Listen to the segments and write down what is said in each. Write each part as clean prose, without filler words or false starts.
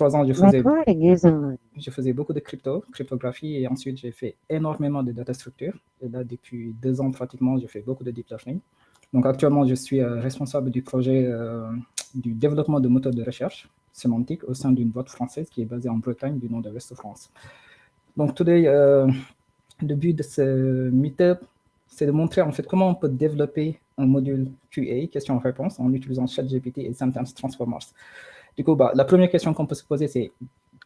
3 ans, Recording is on. je faisais beaucoup de cryptographie, et ensuite j'ai fait énormément de data structure. Et là, depuis 2 ans pratiquement, je fais beaucoup de deep learning. Donc actuellement, je suis responsable du projet du développement de moteurs de recherche sémantique au sein d'une boîte française qui est basée en Bretagne du nom de West France. Donc today, le but de ce meetup, c'est de montrer en fait comment on peut développer un module QA, question-réponse, en utilisant ChatGPT et Sentence Transformers. Du coup, la première question qu'on peut se poser, c'est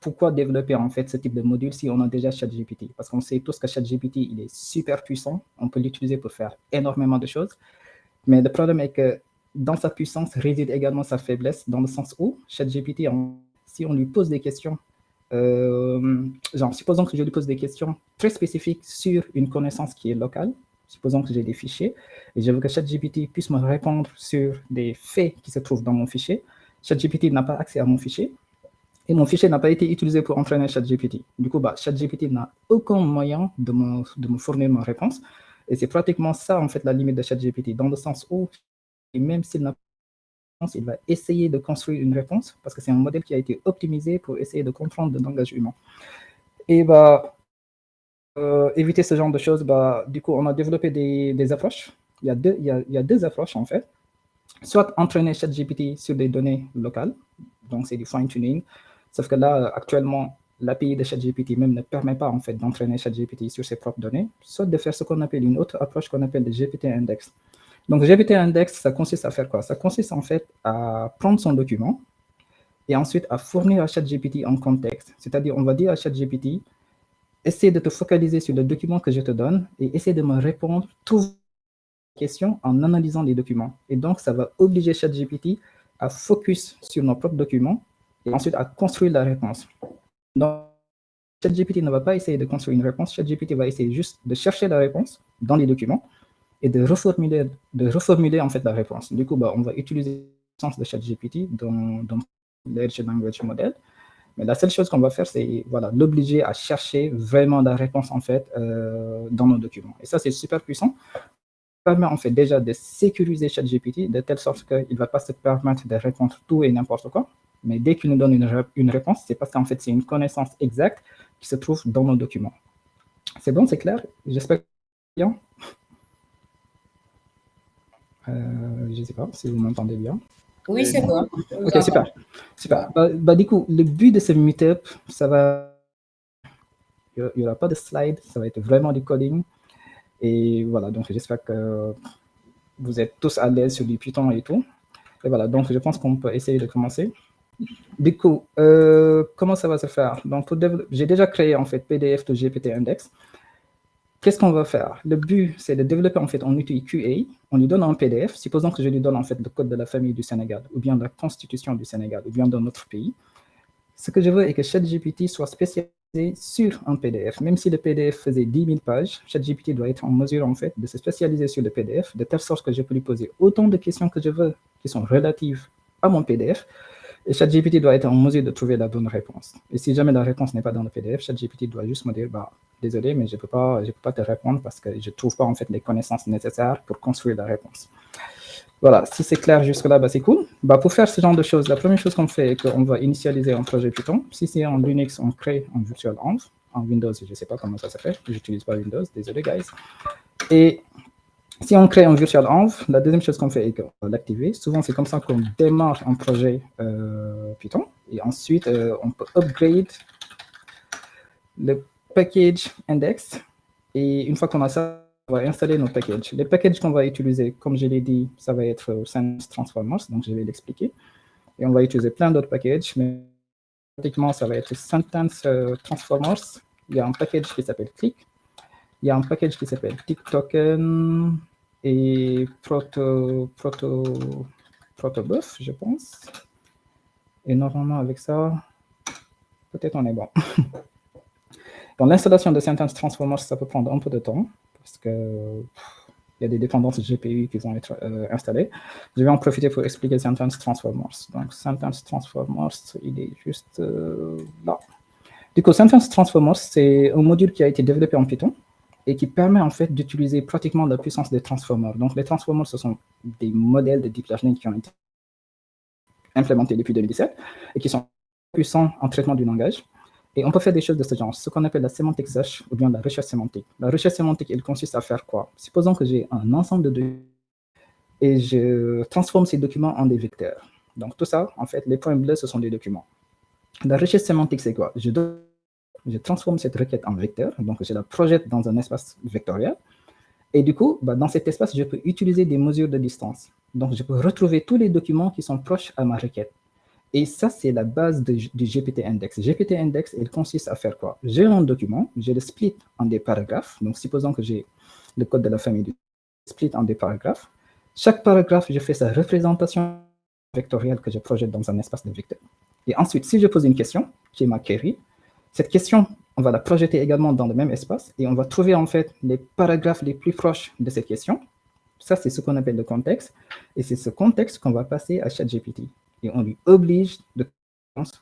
pourquoi développer en fait ce type de module si on a déjà ChatGPT? Parce qu'on sait tous que ChatGPT, il est super puissant, on peut l'utiliser pour faire énormément de choses. Mais le problème est que dans sa puissance réside également sa faiblesse, dans le sens où ChatGPT, si on lui pose des questions, genre, supposons que je lui pose des questions très spécifiques sur une connaissance qui est locale, supposons que j'ai des fichiers, et je veux que ChatGPT puisse me répondre sur des faits qui se trouvent dans mon fichier. ChatGPT n'a pas accès à mon fichier, et mon fichier n'a pas été utilisé pour entraîner ChatGPT. Du coup, ChatGPT n'a aucun moyen de me fournir ma réponse. Et c'est pratiquement ça, en fait, la limite de ChatGPT, dans le sens où, même s'il n'a pas de réponse, il va essayer de construire une réponse, parce que c'est un modèle qui a été optimisé pour essayer de comprendre le langage humain. Et éviter ce genre de choses, du coup, on a développé des approches. Il y a deux approches, en fait. Soit entraîner ChatGPT sur des données locales, donc c'est du fine-tuning, sauf que là, actuellement, l'API de ChatGPT même ne permet pas en fait d'entraîner ChatGPT sur ses propres données, soit de faire ce qu'on appelle une autre approche qu'on appelle le GPT-index. Donc GPT-index, ça consiste à faire quoi? Ça consiste en fait à prendre son document et ensuite à fournir à ChatGPT un contexte, c'est-à-dire on va dire à ChatGPT, essaie de te focaliser sur le document que je te donne et essaie de me répondre tout questions en analysant les documents. Et donc, ça va obliger ChatGPT à focus sur nos propres documents et ensuite à construire la réponse. Donc, ChatGPT ne va pas essayer de construire une réponse, ChatGPT va essayer juste de chercher la réponse dans les documents et de reformuler en fait la réponse. Du coup, on va utiliser le sens de ChatGPT dans Large Language Model. Mais la seule chose qu'on va faire, c'est l'obliger à chercher vraiment la réponse en fait dans nos documents. Et ça, c'est super puissant. Permet en fait déjà de sécuriser ChatGPT de telle sorte qu'il ne va pas se permettre de répondre tout et n'importe quoi. Mais dès qu'il nous donne une réponse, c'est parce qu'en fait, c'est une connaissance exacte qui se trouve dans nos documents. C'est bon, c'est clair? J'espère que c'est bien. Je ne sais pas si vous m'entendez bien. Oui, c'est bon. Ok, super. Du coup, le but de ce meetup, il n'y aura pas de slide, ça va être vraiment du coding. Et voilà, donc j'espère que vous êtes tous à l'aise sur du Python et tout. Et voilà, donc je pense qu'on peut essayer de commencer. Du coup, comment ça va se faire? Donc, j'ai déjà créé en fait PDF de GPT-index. Qu'est-ce qu'on va faire? Le but, c'est de développer en fait un outil QA. On lui donne un PDF. Supposons que je lui donne en fait le code de la famille du Sénégal, ou bien la constitution du Sénégal, ou bien d'un autre pays. Ce que je veux est que ChatGPT soit spécialisé sur un PDF. Même si le PDF faisait 10 000 pages, ChatGPT doit être en mesure en fait de se spécialiser sur le PDF, de telle sorte que je peux lui poser autant de questions que je veux qui sont relatives à mon PDF. Et ChatGPT doit être en mesure de trouver la bonne réponse. Et si jamais la réponse n'est pas dans le PDF, ChatGPT doit juste me dire, désolé, mais je ne peux pas te répondre parce que je ne trouve pas en fait les connaissances nécessaires pour construire la réponse. Voilà, si c'est clair jusque-là, c'est cool. Pour faire ce genre de choses, la première chose qu'on fait est qu'on va initialiser un projet Python. Si c'est en Linux, on crée un virtual env. En Windows, je ne sais pas comment ça se fait. Je n'utilise pas Windows, désolé, guys. Et si on crée un virtual env, la deuxième chose qu'on fait est qu'on va l'activer. Souvent, c'est comme ça qu'on démarre un projet Python. Et ensuite, on peut upgrade le package index. Et une fois qu'on a ça, on va installer nos packages. Les packages qu'on va utiliser, comme je l'ai dit, ça va être Sentence Transformers, donc je vais l'expliquer. Et on va utiliser plein d'autres packages, mais pratiquement, ça va être Sentence Transformers. Il y a un package qui s'appelle Click. Il y a un package qui s'appelle TickToken et Protobuf, je pense. Et normalement, avec ça, peut-être on est bon. Donc, l'installation de Sentence Transformers, ça peut prendre un peu de temps parce que il y a des dépendances GPU qui vont être installées. Je vais en profiter pour expliquer Sentence Transformers. Donc, Sentence Transformers, il est juste là. Du coup, Sentence Transformers, c'est un module qui a été développé en Python et qui permet en fait d'utiliser pratiquement la puissance des transformers. Donc, les transformers, ce sont des modèles de deep learning qui ont été implémentés depuis 2017 et qui sont puissant en traitement du langage. Et on peut faire des choses de ce genre, ce qu'on appelle la sémantique search ou bien la recherche sémantique. La recherche sémantique, elle consiste à faire quoi? Supposons que j'ai un ensemble de documents et je transforme ces documents en des vecteurs. Donc tout ça, en fait, les points bleus, ce sont des documents. La recherche sémantique, c'est quoi? Je transforme cette requête en vecteur, donc je la projette dans un espace vectoriel. Et du coup, dans cet espace, je peux utiliser des mesures de distance. Donc je peux retrouver tous les documents qui sont proches à ma requête. Et ça, c'est la base du GPT-index. GPT-index, il consiste à faire quoi? J'ai un document, je le split en des paragraphes. Donc supposons que j'ai le code de la famille du split en des paragraphes. Chaque paragraphe, je fais sa représentation vectorielle que je projette dans un espace de vecteurs. Et ensuite, si je pose une question, qui est ma query, cette question, on va la projeter également dans le même espace et on va trouver en fait les paragraphes les plus proches de cette question. Ça, c'est ce qu'on appelle le contexte. Et c'est ce contexte qu'on va passer à ChatGPT. Et on lui oblige de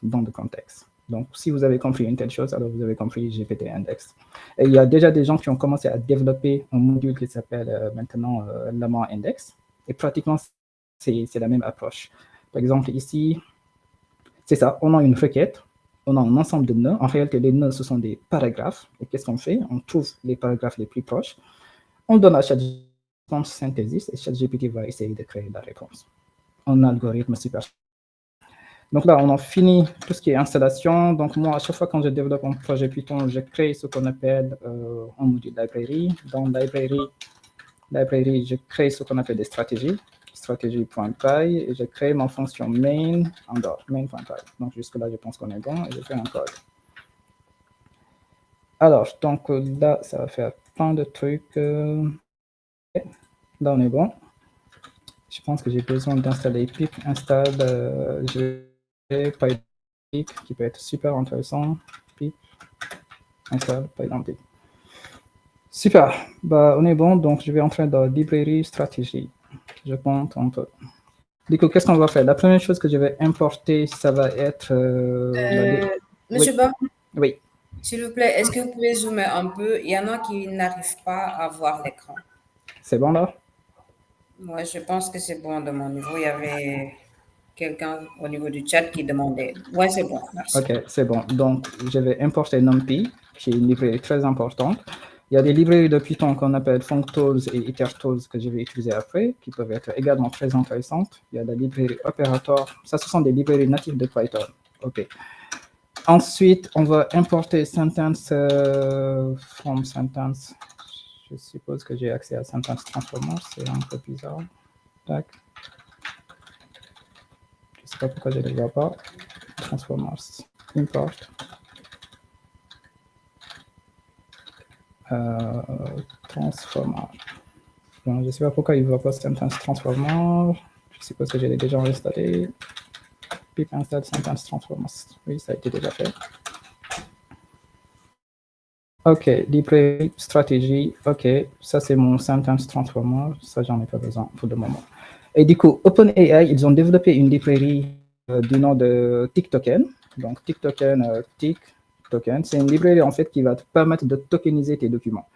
dans le contexte. Donc, si vous avez compris une telle chose, alors vous avez compris GPT-index. Et il y a déjà des gens qui ont commencé à développer un module qui s'appelle maintenant Llama Index. Et pratiquement, c'est la même approche. Par exemple, ici, c'est ça, on a une requête, on a un ensemble de nœuds. En réalité, les nœuds, ce sont des paragraphes. Et qu'est-ce qu'on fait? On trouve les paragraphes les plus proches. On donne à ChatGPT une synthèse et ChatGPT va essayer de créer la réponse. Un algorithme super. Donc là, on a fini tout ce qui est installation. Donc moi, à chaque fois quand je développe un projet Python, je crée ce qu'on appelle un module library. Dans library, je crée ce qu'on appelle des stratégies, stratégie.py, et je crée ma fonction main main.py. Donc jusque-là, je pense qu'on est bon, et je fais un code. Alors, donc là, ça va faire plein de trucs. Là, on est bon. Je pense que j'ai besoin d'installer pip install. Python qui peut être super intéressant. Pip install Python pip. Super, on est bon, donc je vais entrer dans librairie stratégie. Je compte un peu. Du coup, qu'est-ce qu'on va faire? La première chose que je vais importer, ça va être... Monsieur Bam, oui. S'il vous plaît, est-ce que vous pouvez zoomer un peu? Il y en a qui n'arrivent pas à voir l'écran. C'est bon là? Moi, je pense que c'est bon de mon niveau. Il y avait quelqu'un au niveau du chat qui demandait. Ouais, c'est bon, merci. Ok, c'est bon. Donc, je vais importer NumPy, qui est une librairie très importante. Il y a des librairies de Python qu'on appelle functools et itertools que je vais utiliser après, qui peuvent être également très intéressantes. Il y a la librairie operator. Ça, ce sont des librairies natives de Python. Ok. Ensuite, on va importer sentence from sentence. Je suppose que j'ai accès à sentence transformer. C'est un peu bizarre. Tac. Je ne sais pas pourquoi je ne le vois pas. Transformers. Import. Transformer. Bon, je ne sais pas pourquoi il ne voit pas sentence transformer. Je suppose que je l'ai déjà installé. Pip install sentence transformers. Oui, ça a été déjà fait. Ok, librairie, stratégie, ok, ça c'est mon sentence transformer, ça j'en ai pas besoin pour le moment. Et du coup, OpenAI, ils ont développé une librairie du nom de TikToken. Donc TikToken, c'est une librairie en fait qui va te permettre de tokeniser tes documents.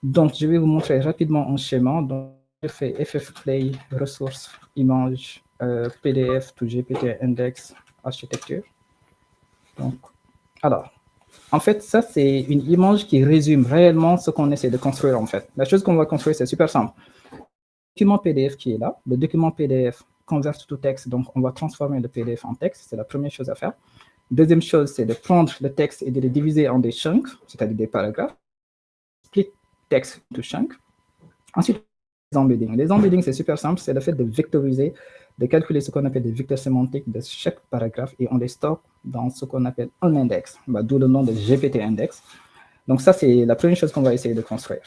Donc je vais vous montrer rapidement un schéma. Donc je fais ffplay, ressources, images, PDF to GPT index, architecture. Donc, alors, en fait, ça, c'est une image qui résume réellement ce qu'on essaie de construire, en fait. La chose qu'on va construire, c'est super simple. Le document PDF qui est là, le document PDF convert to text, donc on va transformer le PDF en texte, c'est la première chose à faire. Deuxième chose, c'est de prendre le texte et de le diviser en des chunks, c'est-à-dire des paragraphes. Split text to chunk. Ensuite, les embeddings. Les embeddings, c'est super simple, c'est le fait de vectoriser, de calculer ce qu'on appelle des vecteurs sémantiques de chaque paragraphe et on les stocke dans ce qu'on appelle un index, d'où le nom de GPT-index. Donc ça, c'est la première chose qu'on va essayer de construire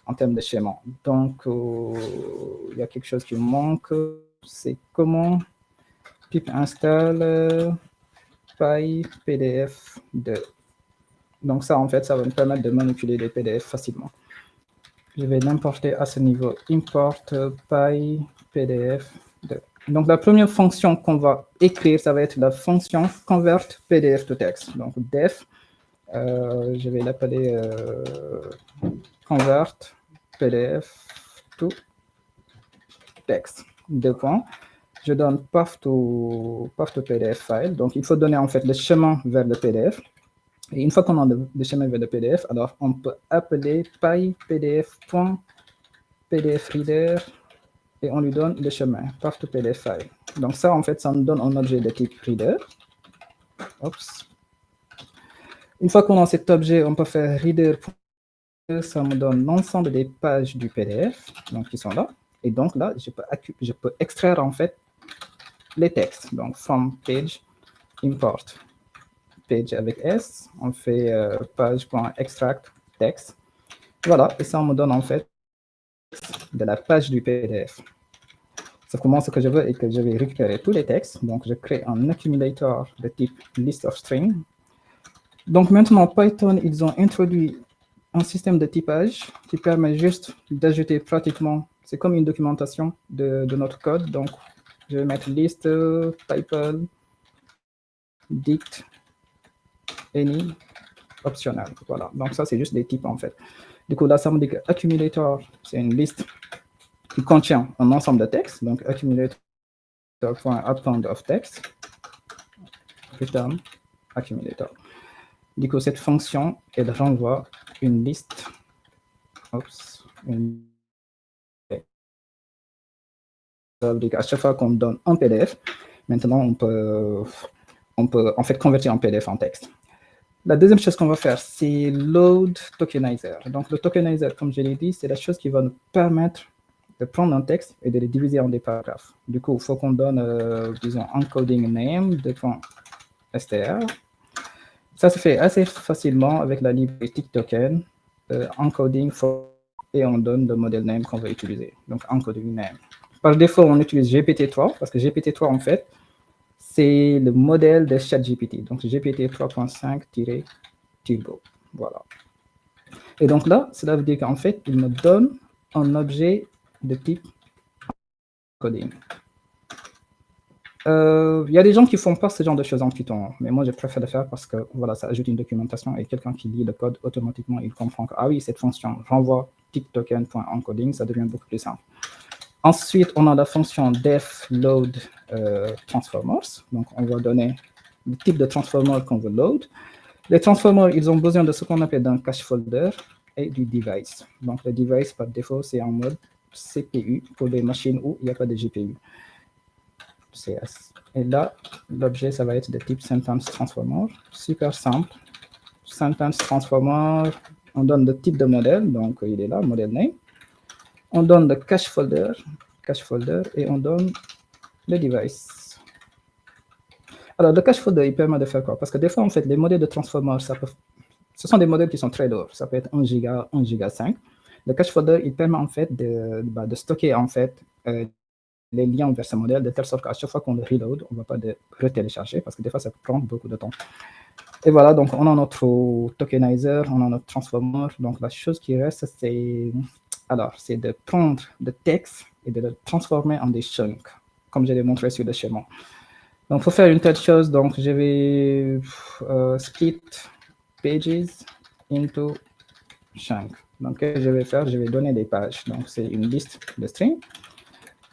en termes de schéma. Donc, il y a quelque chose qui manque, c'est comment pip install py pdf 2. Donc ça, en fait, ça va me permettre de manipuler les PDF facilement. Je vais l'importer à ce niveau, import py pdf 2. Donc la première fonction qu'on va écrire, ça va être la fonction convert pdf to text. Donc def, je vais l'appeler convert pdf to text. Deux points. je donne path to PDF file. Donc, il faut donner en fait le chemin vers le PDF. Et une fois qu'on a le chemin vers le PDF, alors on peut appeler py.pdf.pdfreader et on lui donne le chemin, path to PDF file. Donc ça, en fait, ça nous donne un objet de type reader. Oups. Une fois qu'on a cet objet, on peut faire reader. Ça me donne l'ensemble des pages du PDF, donc qui sont là. Et donc là, je peux extraire en fait les textes. Donc from page import page avec S, on fait page.extract text. Voilà, et ça me donne en fait de la page du PDF. Sauf que moi, ce que je veux est que je vais récupérer tous les textes. Donc, je crée un accumulator de type list of string. Donc, maintenant, Python, ils ont introduit un système de typage qui permet juste d'ajouter pratiquement, c'est comme une documentation de notre code. Donc, je vais mettre list, typal, dict, any, optional. Voilà, donc ça, c'est juste des types en fait. Du coup, là, ça me dit que accumulator, c'est une liste qui contient un ensemble de textes. Donc, accumulator.append of text, return accumulator. Du coup, cette fonction, elle renvoie une liste. Oups, ça veut dire qu'à chaque fois qu'on donne un PDF, maintenant, on peut en fait convertir un PDF en texte. La deuxième chose qu'on va faire, c'est load tokenizer. Donc, le tokenizer, comme je l'ai dit, c'est la chose qui va nous permettre de prendre un texte et de le diviser en des paragraphes. Du coup, il faut qu'on donne, disons, encoding name .str. Ça se fait assez facilement avec la librairie TickToken, encoding for, et on donne le modèle name qu'on va utiliser. Donc, encoding name. Par défaut, on utilise GPT-3 parce que GPT-3, en fait, c'est le modèle de ChatGPT. Donc, GPT 3.5-Turbo. Voilà. Et donc là, cela veut dire qu'en fait, il me donne un objet de type coding. Il y a des gens qui ne font pas ce genre de choses en Python, mais moi, je préfère le faire parce que voilà, ça ajoute une documentation et quelqu'un qui lit le code, automatiquement, il comprend que, ah oui, cette fonction renvoie ticktoken.encoding, ça devient beaucoup plus simple. Ensuite, on a la fonction def load transformers. Donc, on va donner le type de transformer qu'on veut load. Les transformers, ils ont besoin de ce qu'on appelle un cache folder et du device. Donc, le device, par défaut, c'est en mode CPU pour les machines où il n'y a pas de GPU. CS. Et là, l'objet, ça va être de type sentence transformer. Super simple. Sentence transformer, on donne le type de modèle. Donc, il est là, modèle name. On donne le cache folder, et on donne le device. Alors, le cache folder, il permet de faire quoi? Parce que des fois, en fait, les modèles de transformer, ce sont des modèles qui sont très lourds. Ça peut être 1 giga, 1 giga 5. Le cache folder, il permet en fait de stocker en fait les liens vers ce modèle de telle sorte qu'à chaque fois qu'on le reload, on ne va pas le retélécharger parce que des fois, ça prend beaucoup de temps. Et voilà, donc on a notre tokenizer, on a notre transformer. Donc, la chose qui reste, c'est de prendre le texte et de le transformer en des chunks, comme je l'ai montré sur le schéma. Donc, pour faire une telle chose, donc je vais split pages into chunks. Donc, ce que je vais faire, je vais donner des pages. Donc, c'est une liste de strings.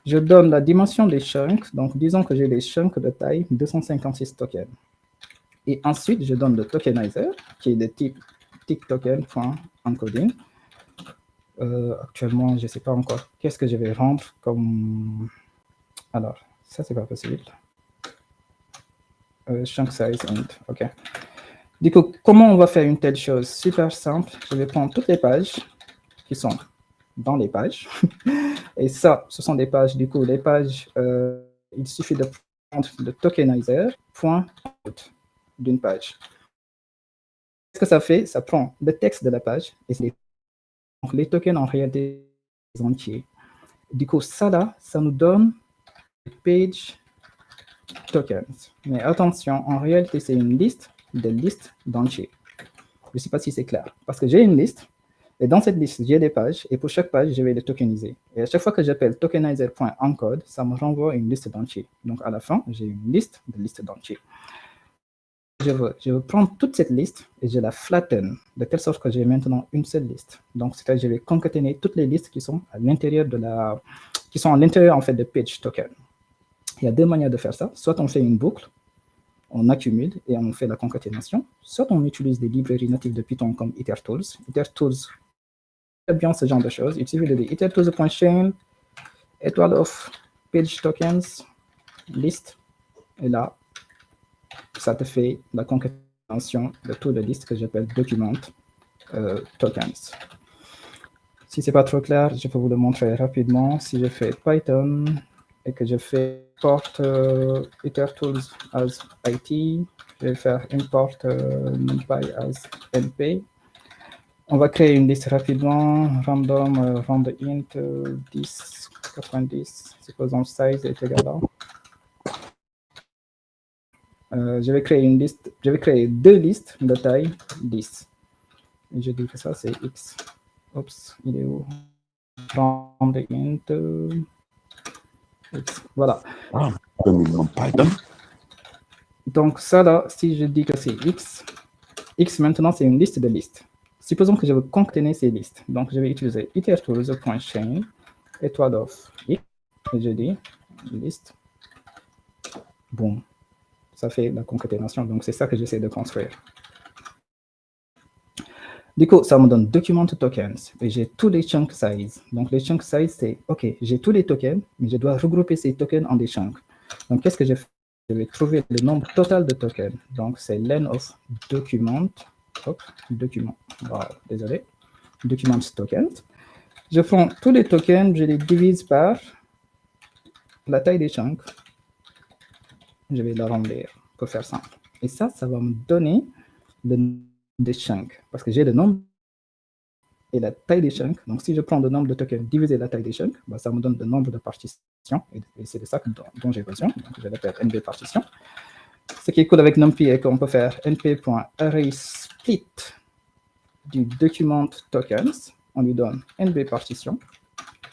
Je donne la dimension des chunks. Donc, disons que j'ai des chunks de taille 256 tokens. Et ensuite, je donne le tokenizer, qui est de type ticktoken.encoding. Actuellement, je ne sais pas encore qu'est-ce que je vais rendre comme... Alors, ça, c'est pas possible. Chunk size int, OK. Du coup, comment on va faire une telle chose? Super simple. Je vais prendre toutes les pages qui sont dans les pages. Et ça, ce sont des pages. Du coup, les pages, il suffit de prendre le tokenizer .out d'une page. Ce que ça fait, ça prend le texte de la page et donc les tokens en réalité entiers. Du coup, ça là, ça nous donne page tokens. Mais attention, en réalité, c'est une liste de listes d'entiers. Je ne sais pas si c'est clair. Parce que j'ai une liste, et dans cette liste, j'ai des pages, et pour chaque page, je vais les tokeniser. Et à chaque fois que j'appelle tokenizer.encode, ça me renvoie une liste d'entiers. Donc, à la fin, j'ai une liste de listes d'entiers. Je veux prendre toute cette liste et je la flatten de telle sorte que j'ai maintenant une seule liste. Donc, c'est-à-dire je vais concaténer toutes les listes qui sont à l'intérieur qui sont à l'intérieur en fait de page token. Il y a deux manières de faire ça. Soit on fait une boucle, on accumule et on fait la concaténation. Soit on utilise des librairies natives de Python comme itertools. Itertools, très bien ce genre de choses. Il suffit de dire itertools.chain, étoile of page tokens, list, et là, ça te fait la concaténation de toute la liste que j'appelle document tokens. Si ce n'est pas trop clair, je peux vous le montrer rapidement. Si je fais Python et que je fais import itertools as IT, je vais faire import numpy as np. On va créer une liste rapidement, random int 10, 90, supposons size est égal à. Je vais créer une liste, je vais créer deux listes de taille 10. Et je dis que ça c'est x. Oups, il est où? Random int x. Voilà. Ah, Python. Donc ça là, si je dis que c'est x, x maintenant c'est une liste de listes. Supposons que je veux concaténer ces listes. Donc je vais utiliser itertools.chain étoile of x et je dis liste. Boum. Ça fait la concaténation. Donc c'est ça que j'essaie de construire. Du coup, ça me donne document tokens et j'ai tous les chunk size. Donc les chunk size, c'est OK, j'ai tous les tokens, mais je dois regrouper ces tokens en des chunks. Donc qu'est-ce que je fais? Je vais trouver le nombre total de tokens. Donc c'est len of document. Hop, document. Wow, désolé. Documents tokens. Je prends tous les tokens, je les divise par la taille des chunks. Je vais l'arrondir pour faire simple. Et ça va me donner le nombre des chunks. Parce que j'ai le nombre et la taille des chunks. Donc, si je prends le nombre de tokens divisé la taille des chunks, bah, ça me donne le nombre de partitions. Et c'est de ça dont j'ai besoin. Donc, je l'appelle nb partition. Ce qui est cool avec NumPy est qu'on peut faire np.arraySplit du document tokens. On lui donne nb partition.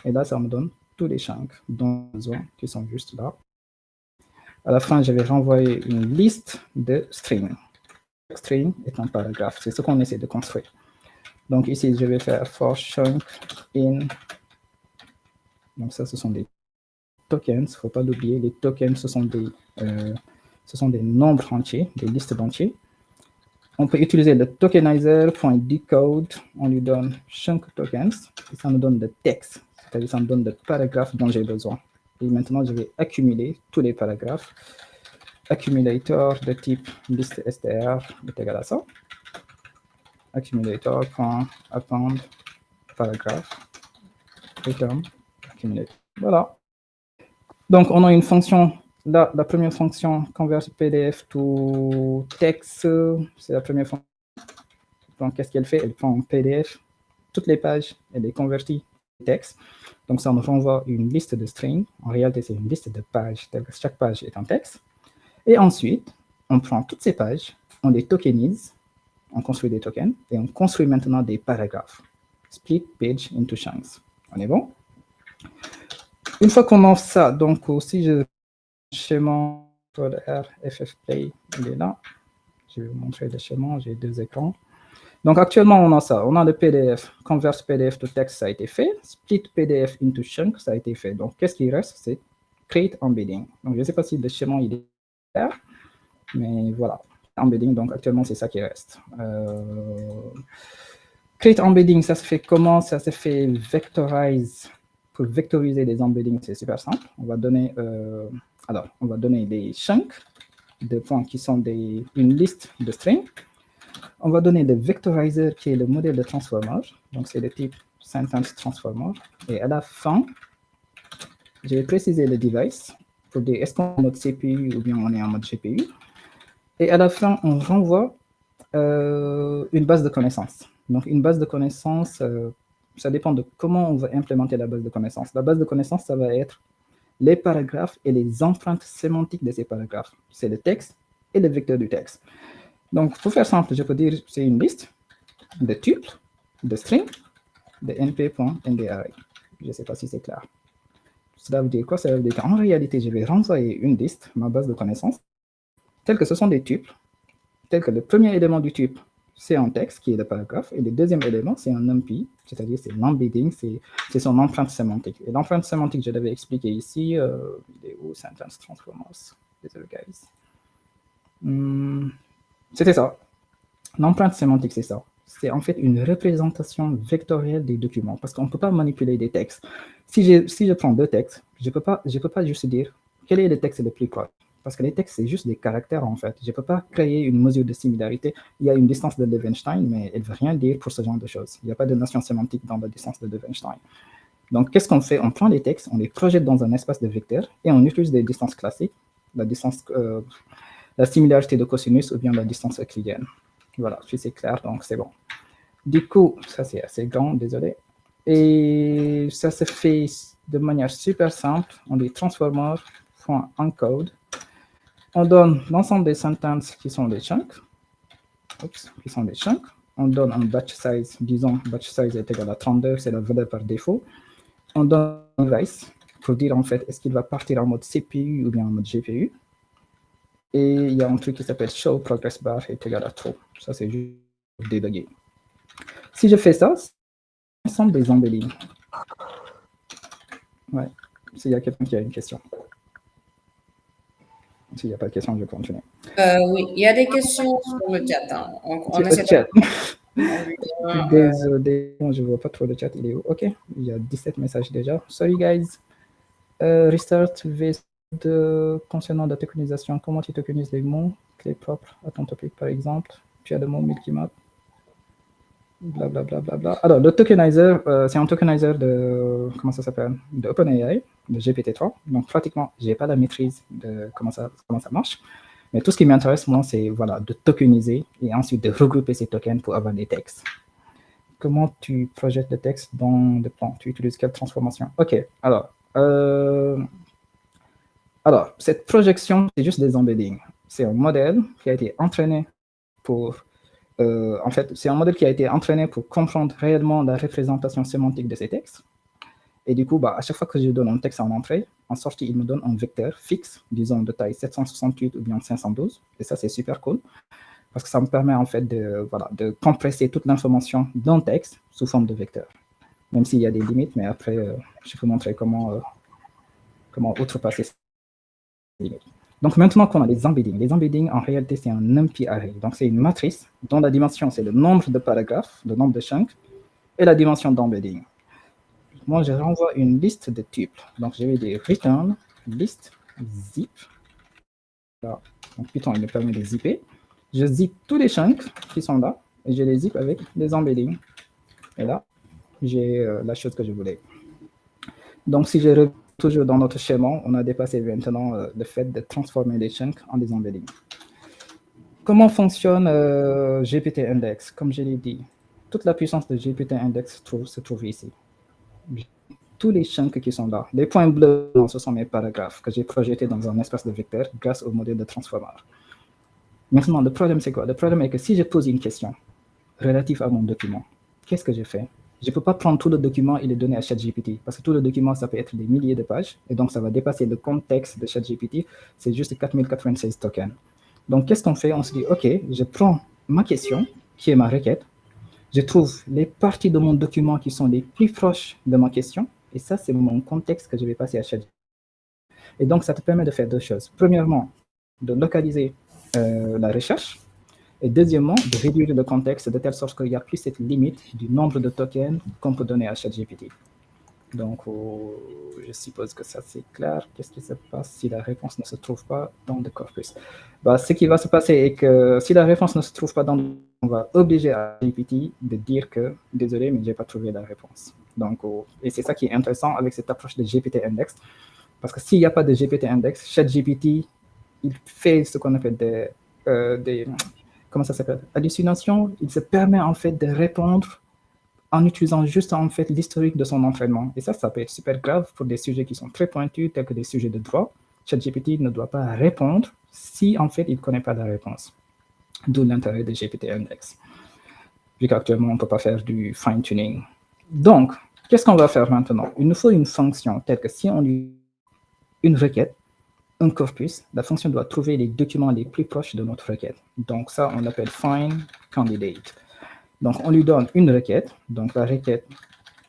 Et là, ça me donne tous les chunks dont besoin qui sont juste là. À la fin, je vais renvoyer une liste de strings. Chaque string est un paragraphe. C'est ce qu'on essaie de construire. Donc ici, je vais faire for chunk in. Donc ça, ce sont des tokens. Il ne faut pas l'oublier. Les tokens, ce sont des nombres entiers, des listes d'entiers. On peut utiliser le tokenizer.decode. On lui donne chunk tokens. Et ça nous donne le texte. C'est-à-dire ça me donne le paragraphe dont j'ai besoin. Et maintenant, je vais accumuler tous les paragraphes. Accumulator de type liste str est égal à ça. Accumulator.append paragraphe return accumulator. Voilà. Donc, on a une fonction. Là, la première fonction convert PDF to text. C'est la première fonction. Donc, qu'est-ce qu'elle fait? Elle prend un PDF, toutes les pages, elle les convertit en texte. Donc, ça nous renvoie une liste de strings. En réalité, c'est une liste de pages, telle que chaque page est un texte. Et ensuite, on prend toutes ces pages, on les tokenise, on construit des tokens, et on construit maintenant des paragraphes. Split page into chunks. On est bon? Une fois qu'on a ça, donc si je schéma RFFplay, il est là. Je vais vous montrer le schéma, j'ai deux écrans. Donc actuellement, on a ça. On a le PDF, convert PDF to text, ça a été fait. Split PDF into chunk, ça a été fait. Donc qu'est-ce qui reste? C'est create embedding. Donc je ne sais pas si le schéma il est clair, mais voilà. Embedding, donc actuellement, c'est ça qui reste. Create embedding, ça se fait comment? Ça se fait vectorize. Pour vectoriser des embeddings, c'est super simple. On va donner, on va donner des chunks de points qui sont une liste de strings. On va donner le vectorizer qui est le modèle de transformer. Donc, c'est le type sentence transformer. Et à la fin, je vais préciser le device pour dire est-ce qu'on est en mode CPU ou bien on est en mode GPU. Et à la fin, on renvoie une base de connaissances. Donc, une base de connaissances, ça dépend de comment on va implémenter la base de connaissances. La base de connaissances, ça va être les paragraphes et les empreintes sémantiques de ces paragraphes. C'est le texte et le vecteur du texte. Donc, pour faire simple, je peux dire que c'est une liste de tuples, de strings, de np.ndarray. Je ne sais pas si c'est clair. Cela veut dire quoi? Ça veut dire qu'en réalité, je vais renvoyer une liste, ma base de connaissances, telle que ce sont des tuples, tel que le premier élément du tuple c'est un texte qui est le paragraphe, et le deuxième élément, c'est un NumPy, c'est-à-dire c'est l'embedding, c'est son empreinte sémantique. Et l'empreinte sémantique, je l'avais expliqué ici, il est où, Sentence Transformers, désolé, guys. C'était ça. L'empreinte sémantique, c'est ça. C'est en fait une représentation vectorielle des documents, parce qu'on ne peut pas manipuler des textes. Si je prends deux textes, je peux pas juste dire quel est le texte le plus proche, parce que les textes, c'est juste des caractères, en fait. Je ne peux pas créer une mesure de similarité. Il y a une distance de Levenshtein, mais elle ne veut rien dire pour ce genre de choses. Il n'y a pas de notion sémantique dans la distance de Levenshtein. Donc, qu'est-ce qu'on fait? On prend les textes, on les projette dans un espace de vecteurs, et on utilise des distances classiques, la similarité de cosinus ou bien la distance euclidienne. Voilà, puis c'est clair, donc c'est bon. Du coup, ça c'est assez grand, désolé. Et ça se fait de manière super simple. On dit transformer.encode. On donne l'ensemble des sentences qui sont des chunks. On donne un batch size, disons batch size est égal à 32, c'est la valeur par défaut. On donne un race pour dire en fait est-ce qu'il va partir en mode CPU ou bien en mode GPU. Et il y a un truc qui s'appelle show progress bar est égal à true. Ça, c'est juste pour débugger. Si je fais ça, c'est l'ensemble des embeddings. Ouais. S'il y a quelqu'un qui a une question. S'il n'y a pas de question, je continue. Oui, il y a des questions sur le chat. Hein. On essaie le chat. Désolé, je ne vois pas trop le chat. Il est où? OK. Il y a 17 messages déjà. Sorry, guys. Restart concernant la tokenisation. Comment tu tokenises les mots clés propres à ton topic, par exemple? Tu as le mot Milky Map. Blablabla. Bla, bla, bla. Alors, le tokenizer, c'est un tokenizer de, comment ça s'appelle? De OpenAI, de GPT-3. Donc, pratiquement, je n'ai pas la maîtrise de comment ça marche. Mais tout ce qui m'intéresse, moi, c'est voilà, de tokeniser et ensuite de regrouper ces tokens pour avoir des textes. Comment tu projettes le texte dans le plan? Tu utilises quelle transformation? OK, alors, cette projection, c'est juste des embeddings. C'est un modèle qui a été entraîné pour... en fait, c'est un modèle qui a été entraîné pour comprendre réellement la représentation sémantique de ces textes. Et du coup, à chaque fois que je donne un texte en entrée, en sortie, il me donne un vecteur fixe, disons de taille 768 ou bien 512. Et ça, c'est super cool, parce que ça me permet en fait de compresser toute l'information d'un texte sous forme de vecteur. Même s'il y a des limites, mais après, je vais vous montrer comment outrepasser ces limites. Donc maintenant qu'on a les embeddings, en réalité, c'est un NumPy array. Donc c'est une matrice dont la dimension, c'est le nombre de paragraphes, le nombre de chunks, et la dimension d'embedding. Moi, je renvoie une liste de tuples. Donc je vais dire return list zip. Là. Donc Python, il me permet de zipper. Je zip tous les chunks qui sont là, et je les zip avec des embeddings. Et là, j'ai la chose que je voulais. Donc si je reviens toujours dans notre schéma, on a dépassé maintenant le fait de transformer les chunks en des embeddings. Comment fonctionne GPT-index? Comme je l'ai dit, toute la puissance de GPT-index se trouve ici. Tous les chunks qui sont là, les points bleus, ce sont mes paragraphes que j'ai projetés dans un espace de vecteurs grâce au modèle de transformer. Maintenant, le problème, c'est quoi? Le problème est que si je pose une question relative à mon document, qu'est-ce que je fais? Je ne peux pas prendre tout le document et le donner à ChatGPT, parce que tout le document, ça peut être des milliers de pages, et donc ça va dépasser le contexte de ChatGPT, c'est juste 4096 tokens. Donc, qu'est-ce qu'on fait? On se dit, OK, je prends ma question, qui est ma requête, je trouve les parties de mon document qui sont les plus proches de ma question, et ça, c'est mon contexte que je vais passer à ChatGPT. Et donc, ça te permet de faire deux choses. Premièrement, de localiser la recherche, et deuxièmement, de réduire le contexte de telle sorte qu'il n'y a plus cette limite du nombre de tokens qu'on peut donner à ChatGPT. Donc, je suppose que ça, c'est clair. Qu'est-ce qui se passe si la réponse ne se trouve pas dans le corpus? Ce qui va se passer est que si la réponse ne se trouve pas dans le... on va obliger à GPT de dire que, désolé, mais je n'ai pas trouvé la réponse. Donc, et c'est ça qui est intéressant avec cette approche de GPT-index, parce que s'il n'y a pas de GPT-index, ChatGPT, il fait ce qu'on appelle des comment ça s'appelle? Hallucination. Il se permet en fait de répondre en utilisant juste en fait l'historique de son entraînement. Et ça peut être super grave pour des sujets qui sont très pointus, tels que des sujets de droit. ChatGPT ne doit pas répondre si en fait il ne connaît pas la réponse. D'où l'intérêt de GPT-index. Vu qu'actuellement, on ne peut pas faire du fine-tuning. Donc, qu'est-ce qu'on va faire maintenant? Il nous faut une fonction telle que si on lui une requête, un corpus, la fonction doit trouver les documents les plus proches de notre requête. Donc ça, on l'appelle find candidate. Donc, on lui donne une requête. Donc, la requête,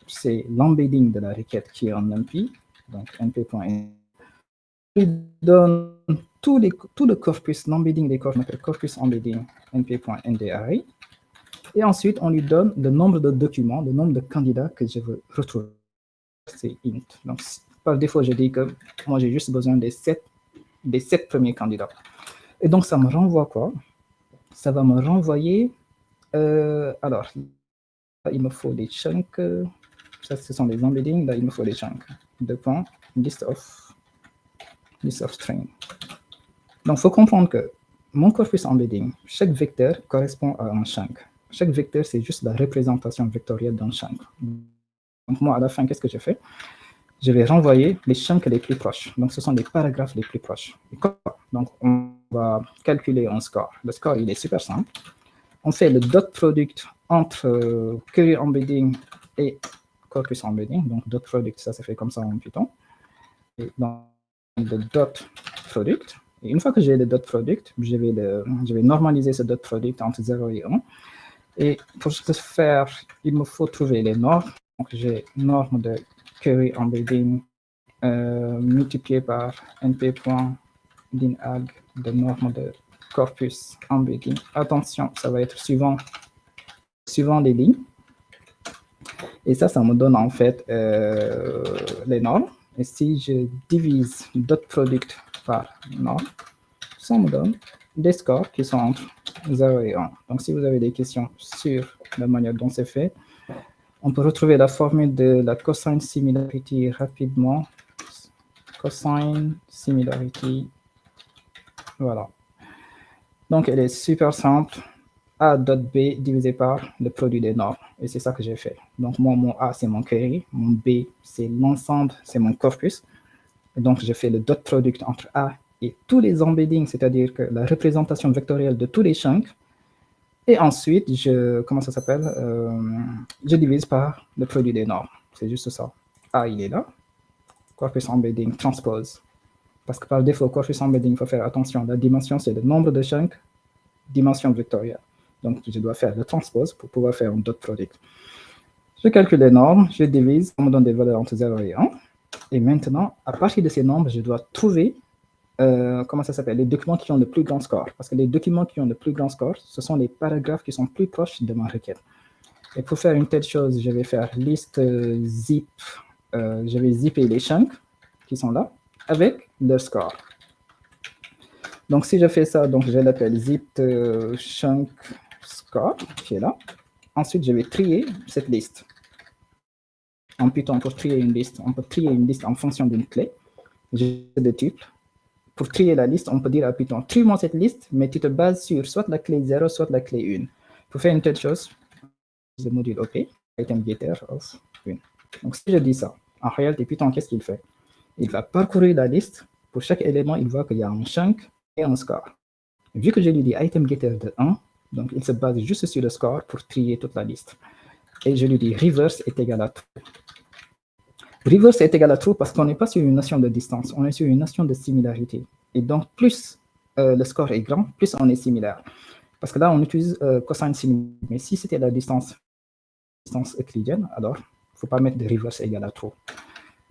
c'est l'embedding de la requête qui est en NP. Donc, np.n. On lui donne tout le corpus, l'embedding des corpus, corpus embedding np.ndarray. Et ensuite, on lui donne le nombre de documents, le nombre de candidats que je veux retrouver. C'est int. Donc, par défaut, je dis que moi, j'ai juste besoin des 7 premiers candidats. Et donc, ça me renvoie quoi? Ça va me renvoyer... alors, là, il me faut des chunks. Ça, ce sont des embeddings. Là, il me faut des chunks. Deux points. List of string. Donc, il faut comprendre que mon corpus embedding, chaque vecteur correspond à un chunk. Chaque vecteur, c'est juste la représentation vectorielle d'un chunk. Donc, moi, à la fin, qu'est-ce que je fais? Je vais renvoyer les chunks les plus proches. Donc, ce sont les paragraphes les plus proches. Donc, on va calculer un score. Le score, il est super simple. On fait le dot product entre query embedding et corpus embedding. Donc, dot product, ça se fait comme ça en Python. Et dans le dot product, et une fois que j'ai le dot product, je vais normaliser ce dot product entre 0 et 1. Et pour ce faire, il me faut trouver les normes. Donc, j'ai norme de query embedding multiplié par np.dinag de norme de corpus embedding. Attention, ça va être suivant les lignes. Et ça me donne en fait les normes. Et si je divise dot product par norme, ça me donne des scores qui sont entre 0 et 1. Donc, si vous avez des questions sur la manière dont c'est fait, on peut retrouver la formule de la cosine similarity rapidement. Cosine similarity, voilà. Donc, elle est super simple. A dot B divisé par le produit des normes. Et c'est ça que j'ai fait. Donc, moi, mon A, c'est mon query. Mon B, c'est l'ensemble, c'est mon corpus. Et donc, je fais le dot product entre A et tous les embeddings, c'est-à-dire que la représentation vectorielle de tous les chunks. Et ensuite, je divise par le produit des normes. C'est juste ça. A, il est là. Corpus embedding transpose. Parce que par défaut, corpus embedding, il faut faire attention. La dimension, c'est le nombre de chunks, dimension vectorielle. Donc, je dois faire le transpose pour pouvoir faire un dot product. Je calcule les normes, je divise, on me donne des valeurs entre 0 et 1. Et maintenant, à partir de ces nombres, je dois trouver les documents qui ont le plus grand score. Parce que les documents qui ont le plus grand score, ce sont les paragraphes qui sont plus proches de ma requête. Et pour faire une telle chose, je vais faire list zip. Je vais zipper les chunks qui sont là avec leur score. Donc, si je fais ça, donc je l'appelle zip chunk score qui est là. Ensuite, je vais trier cette liste. En Python, pour trier une liste, on peut trier une liste en fonction d'une clé. J'ai deux types. Pour trier la liste, on peut dire à Python, trie-moi cette liste, mais tu te bases sur soit la clé 0, soit la clé 1. Pour faire une telle chose, le module OP, item getter of 1. Donc, si je dis ça, en réalité, Python, qu'est-ce qu'il fait? Il va parcourir la liste. Pour chaque élément, il voit qu'il y a un chunk et un score. Vu que je lui dis item getter de 1, donc il se base juste sur le score pour trier toute la liste. Et je lui dis reverse est égal à true. Reverse est égal à true parce qu'on n'est pas sur une notion de distance, on est sur une notion de similarité. Et donc, plus le score est grand, plus on est similaire. Parce que là, on utilise cosine similarité. Mais si c'était la distance euclidienne, alors il ne faut pas mettre de reverse égal à true.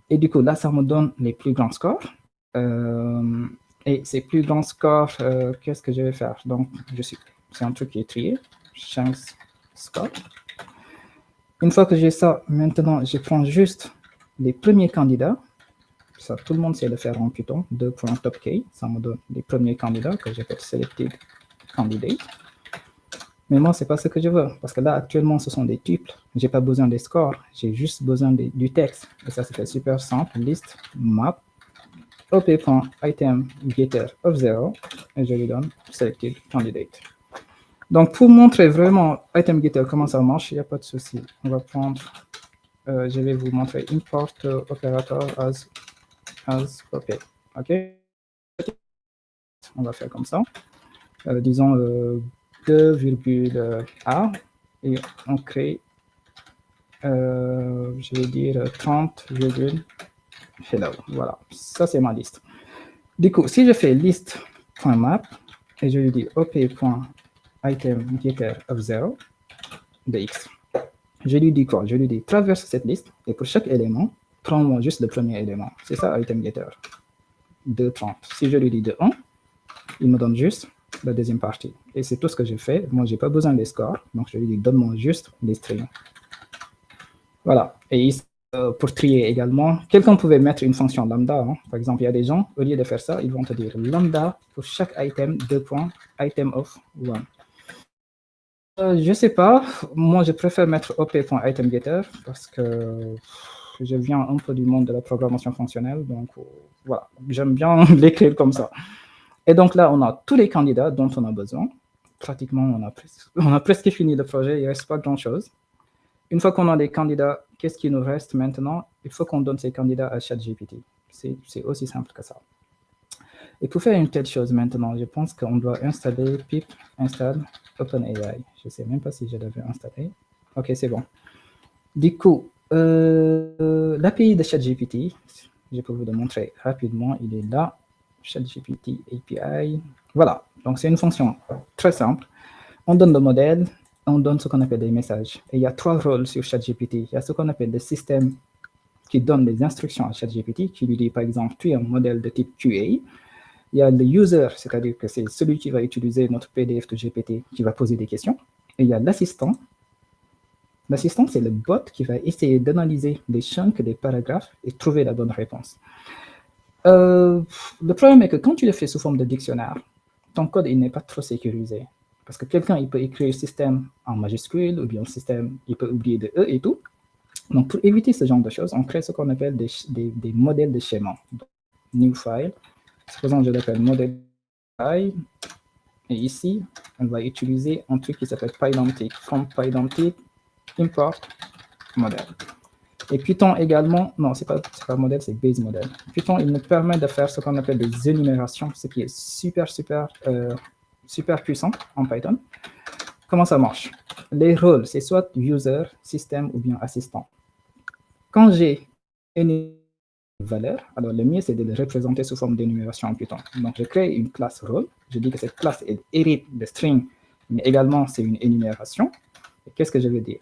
Et du coup, là, ça me donne les plus grands scores. Et ces plus grands scores, qu'est-ce que je vais faire? Donc, c'est un truc qui est trié. Chunks score. Une fois que j'ai ça, maintenant, je prends juste les premiers candidats. Ça, tout le monde sait le faire en Python. 2.topk, ça me donne les premiers candidats que j'appelle selected candidate. Mais moi, ce n'est pas ce que je veux. Parce que là, actuellement, ce sont des tuples. Je n'ai pas besoin des scores. J'ai juste besoin du texte. Et ça, c'est super simple. List map op.itemGetter of 0. Et je lui donne selected candidate. Donc, pour montrer vraiment itemGetter comment ça marche, il n'y a pas de souci. On va prendre, je vais vous montrer import operator as op. OK? On va faire comme ça. Disons 2,A et on crée, je vais dire 30,hello. Voilà, ça c'est ma liste. Du coup, si je fais list.map et je lui dis op.itemGetter item getter of 0 de x. Je lui dis quoi? Je lui dis traverse cette liste et pour chaque élément, prends-moi juste le premier élément. C'est ça, item getter. De 30. Si je lui dis de 1, il me donne juste la deuxième partie. Et c'est tout ce que j'ai fait. Moi, je n'ai pas besoin des scores. Donc, je lui dis donne-moi juste les strings. Voilà. Et ici, pour trier également, quelqu'un pouvait mettre une fonction lambda. Hein. Par exemple, il y a des gens, au lieu de faire ça, ils vont te dire lambda pour chaque item, 2 points, item of 1. Je sais pas, moi je préfère mettre op.itemGetter parce que je viens un peu du monde de la programmation fonctionnelle, donc voilà, j'aime bien l'écrire comme ça. Et donc là, on a tous les candidats dont on a besoin. Pratiquement, on a presque fini le projet, il ne reste pas grand-chose. Une fois qu'on a des candidats, qu'est-ce qui nous reste maintenant? Il faut qu'on donne ces candidats à ChatGPT. C'est aussi simple que ça. Et pour faire une telle chose maintenant, je pense qu'on doit installer pip install OpenAI. Je ne sais même pas si je devais installer. OK, c'est bon. Du coup, l'API de ChatGPT, je peux vous le montrer rapidement, il est là. ChatGPT API. Voilà, donc c'est une fonction très simple. On donne le modèle, on donne ce qu'on appelle des messages. Et il y a 3 rôles sur ChatGPT. Il y a ce qu'on appelle le système qui donne des instructions à ChatGPT, qui lui dit par exemple, tu es un modèle de type QA. Il y a le user, c'est-à-dire que c'est celui qui va utiliser notre PDF de GPT, qui va poser des questions. Et il y a l'assistant. L'assistant, c'est le bot qui va essayer d'analyser les chunks des paragraphes et trouver la bonne réponse. Le problème est que quand tu le fais sous forme de dictionnaire, ton code il n'est pas trop sécurisé. Parce que quelqu'un il peut écrire système en majuscule ou bien système, il peut oublier de E et tout. Donc pour éviter ce genre de choses, on crée ce qu'on appelle des modèles de schéma. New file. Supposons que je l'appelle modèle. Et ici, on va utiliser un truc qui s'appelle pydantic. From pydantic, import modèle. Et Python également, non, c'est pas modèle, c'est base modèle. Python, il nous permet de faire ce qu'on appelle des énumérations, ce qui est super puissant en Python. Comment ça marche? Les rôles, c'est soit user, système ou bien assistant. Quand j'ai une valeur, alors le mieux c'est de le représenter sous forme d'énumération en Python. Donc je crée une classe rôle, je dis que cette classe elle hérite de string, mais également c'est une énumération. Et qu'est-ce que je veux dire?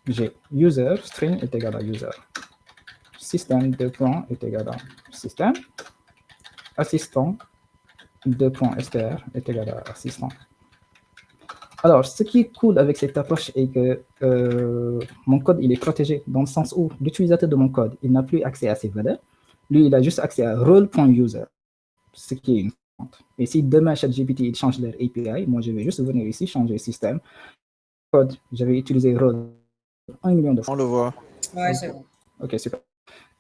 J'ai user, string est égal à user. Système, 2 points est égal à système. Assistant, 2 points str est égal à assistant. Alors, ce qui est cool avec cette approche est que mon code, il est protégé dans le sens où l'utilisateur de mon code, il n'a plus accès à ces valeurs. Lui, il a juste accès à role.user, ce qui est une fonte. Et si demain, ChatGPT, il change leur API, moi, je vais juste venir ici, changer système. Code, je vais utiliser role 1 million de fois. On le voit. Ouais, c'est bon. OK, super.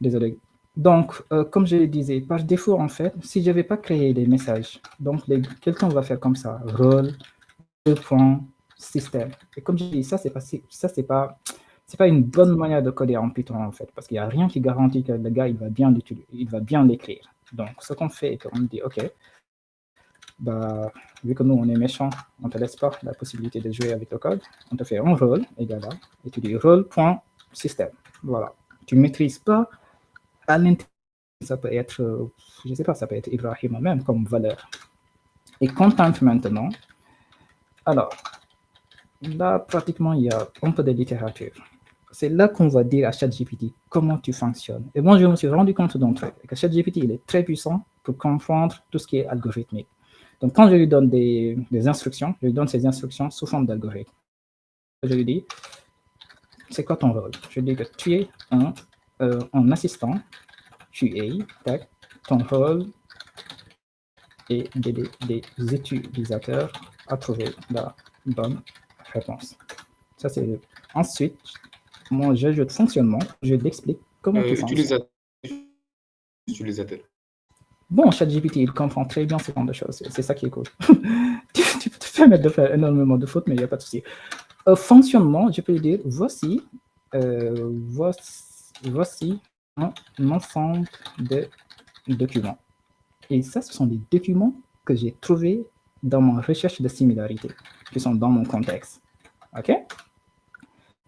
Désolé. Donc, comme je le disais, par défaut, en fait, si je ne vais pas créer des messages, donc quelqu'un va faire comme ça, role, 2 points, système. Et comme je dis, ça, c'est pas une bonne manière de coder en Python, en fait, parce qu'il n'y a rien qui garantit que le gars, il va bien l'écrire. Donc, ce qu'on fait, c'est qu'on dit, OK, bah, vu que nous, on est méchants, on ne te laisse pas la possibilité de jouer avec le code, on te fait un rôle, égal à, et tu dis rôle.système. Voilà. Tu ne maîtrises pas à l'intérieur, ça peut être, je ne sais pas, ça peut être Ibrahim même comme valeur. Et content maintenant, alors, là, pratiquement, il y a un peu de littérature. C'est là qu'on va dire à ChatGPT comment tu fonctionnes. Et moi, je me suis rendu compte d'un truc, que ChatGPT, il est très puissant pour comprendre tout ce qui est algorithmique. Donc, quand je lui donne des instructions, je lui donne ces instructions sous forme d'algorithme. Je lui dis, c'est quoi ton rôle? Je lui dis que tu es un assistant, tu es, ton rôle et d'aider des utilisateurs à trouver la bonne réponse. Ça, c'est ensuite, moi, j'ajoute fonctionnement, je l'explique comment tu fonctionnes. Utilisateur. Bon, ChatGPT, il comprend très bien ce genre de choses. C'est ça qui est cool. tu peux te permettre de faire énormément de fautes, mais il n'y a pas de souci. Fonctionnement, je peux lui dire, voici un ensemble de documents. Et ça, ce sont des documents que j'ai trouvés dans ma recherche de similarité, qui sont dans mon contexte. OK?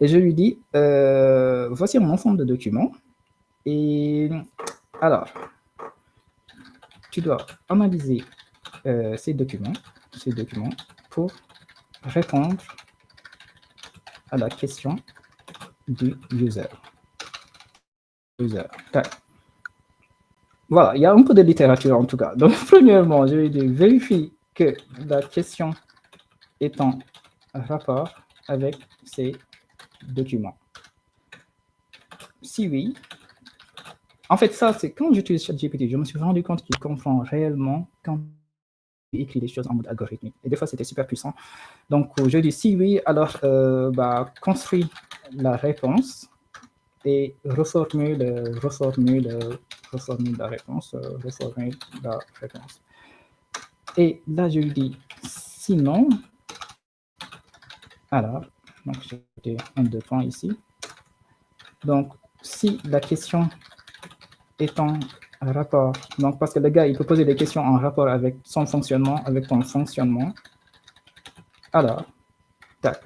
Et je lui dis, voici un ensemble de documents. Et alors, tu dois analyser ces documents pour répondre à la question du user. Tac. Voilà, il y a un peu de littérature en tout cas. Donc, premièrement, je vais dire vérifie que la question est en rapport avec ces documents. Si oui, en fait, ça, c'est quand j'utilise ChatGPT, je me suis rendu compte qu'il comprend réellement quand il écrit des choses en mode algorithmique. Et des fois, c'était super puissant. Donc, je dis si oui, alors construis la réponse et reformule la réponse, Et là, je lui dis sinon, alors, donc j'ai un deux points ici. Donc, si la question est en rapport, donc parce que le gars, il peut poser des questions en rapport avec son fonctionnement, avec ton fonctionnement, alors, tac,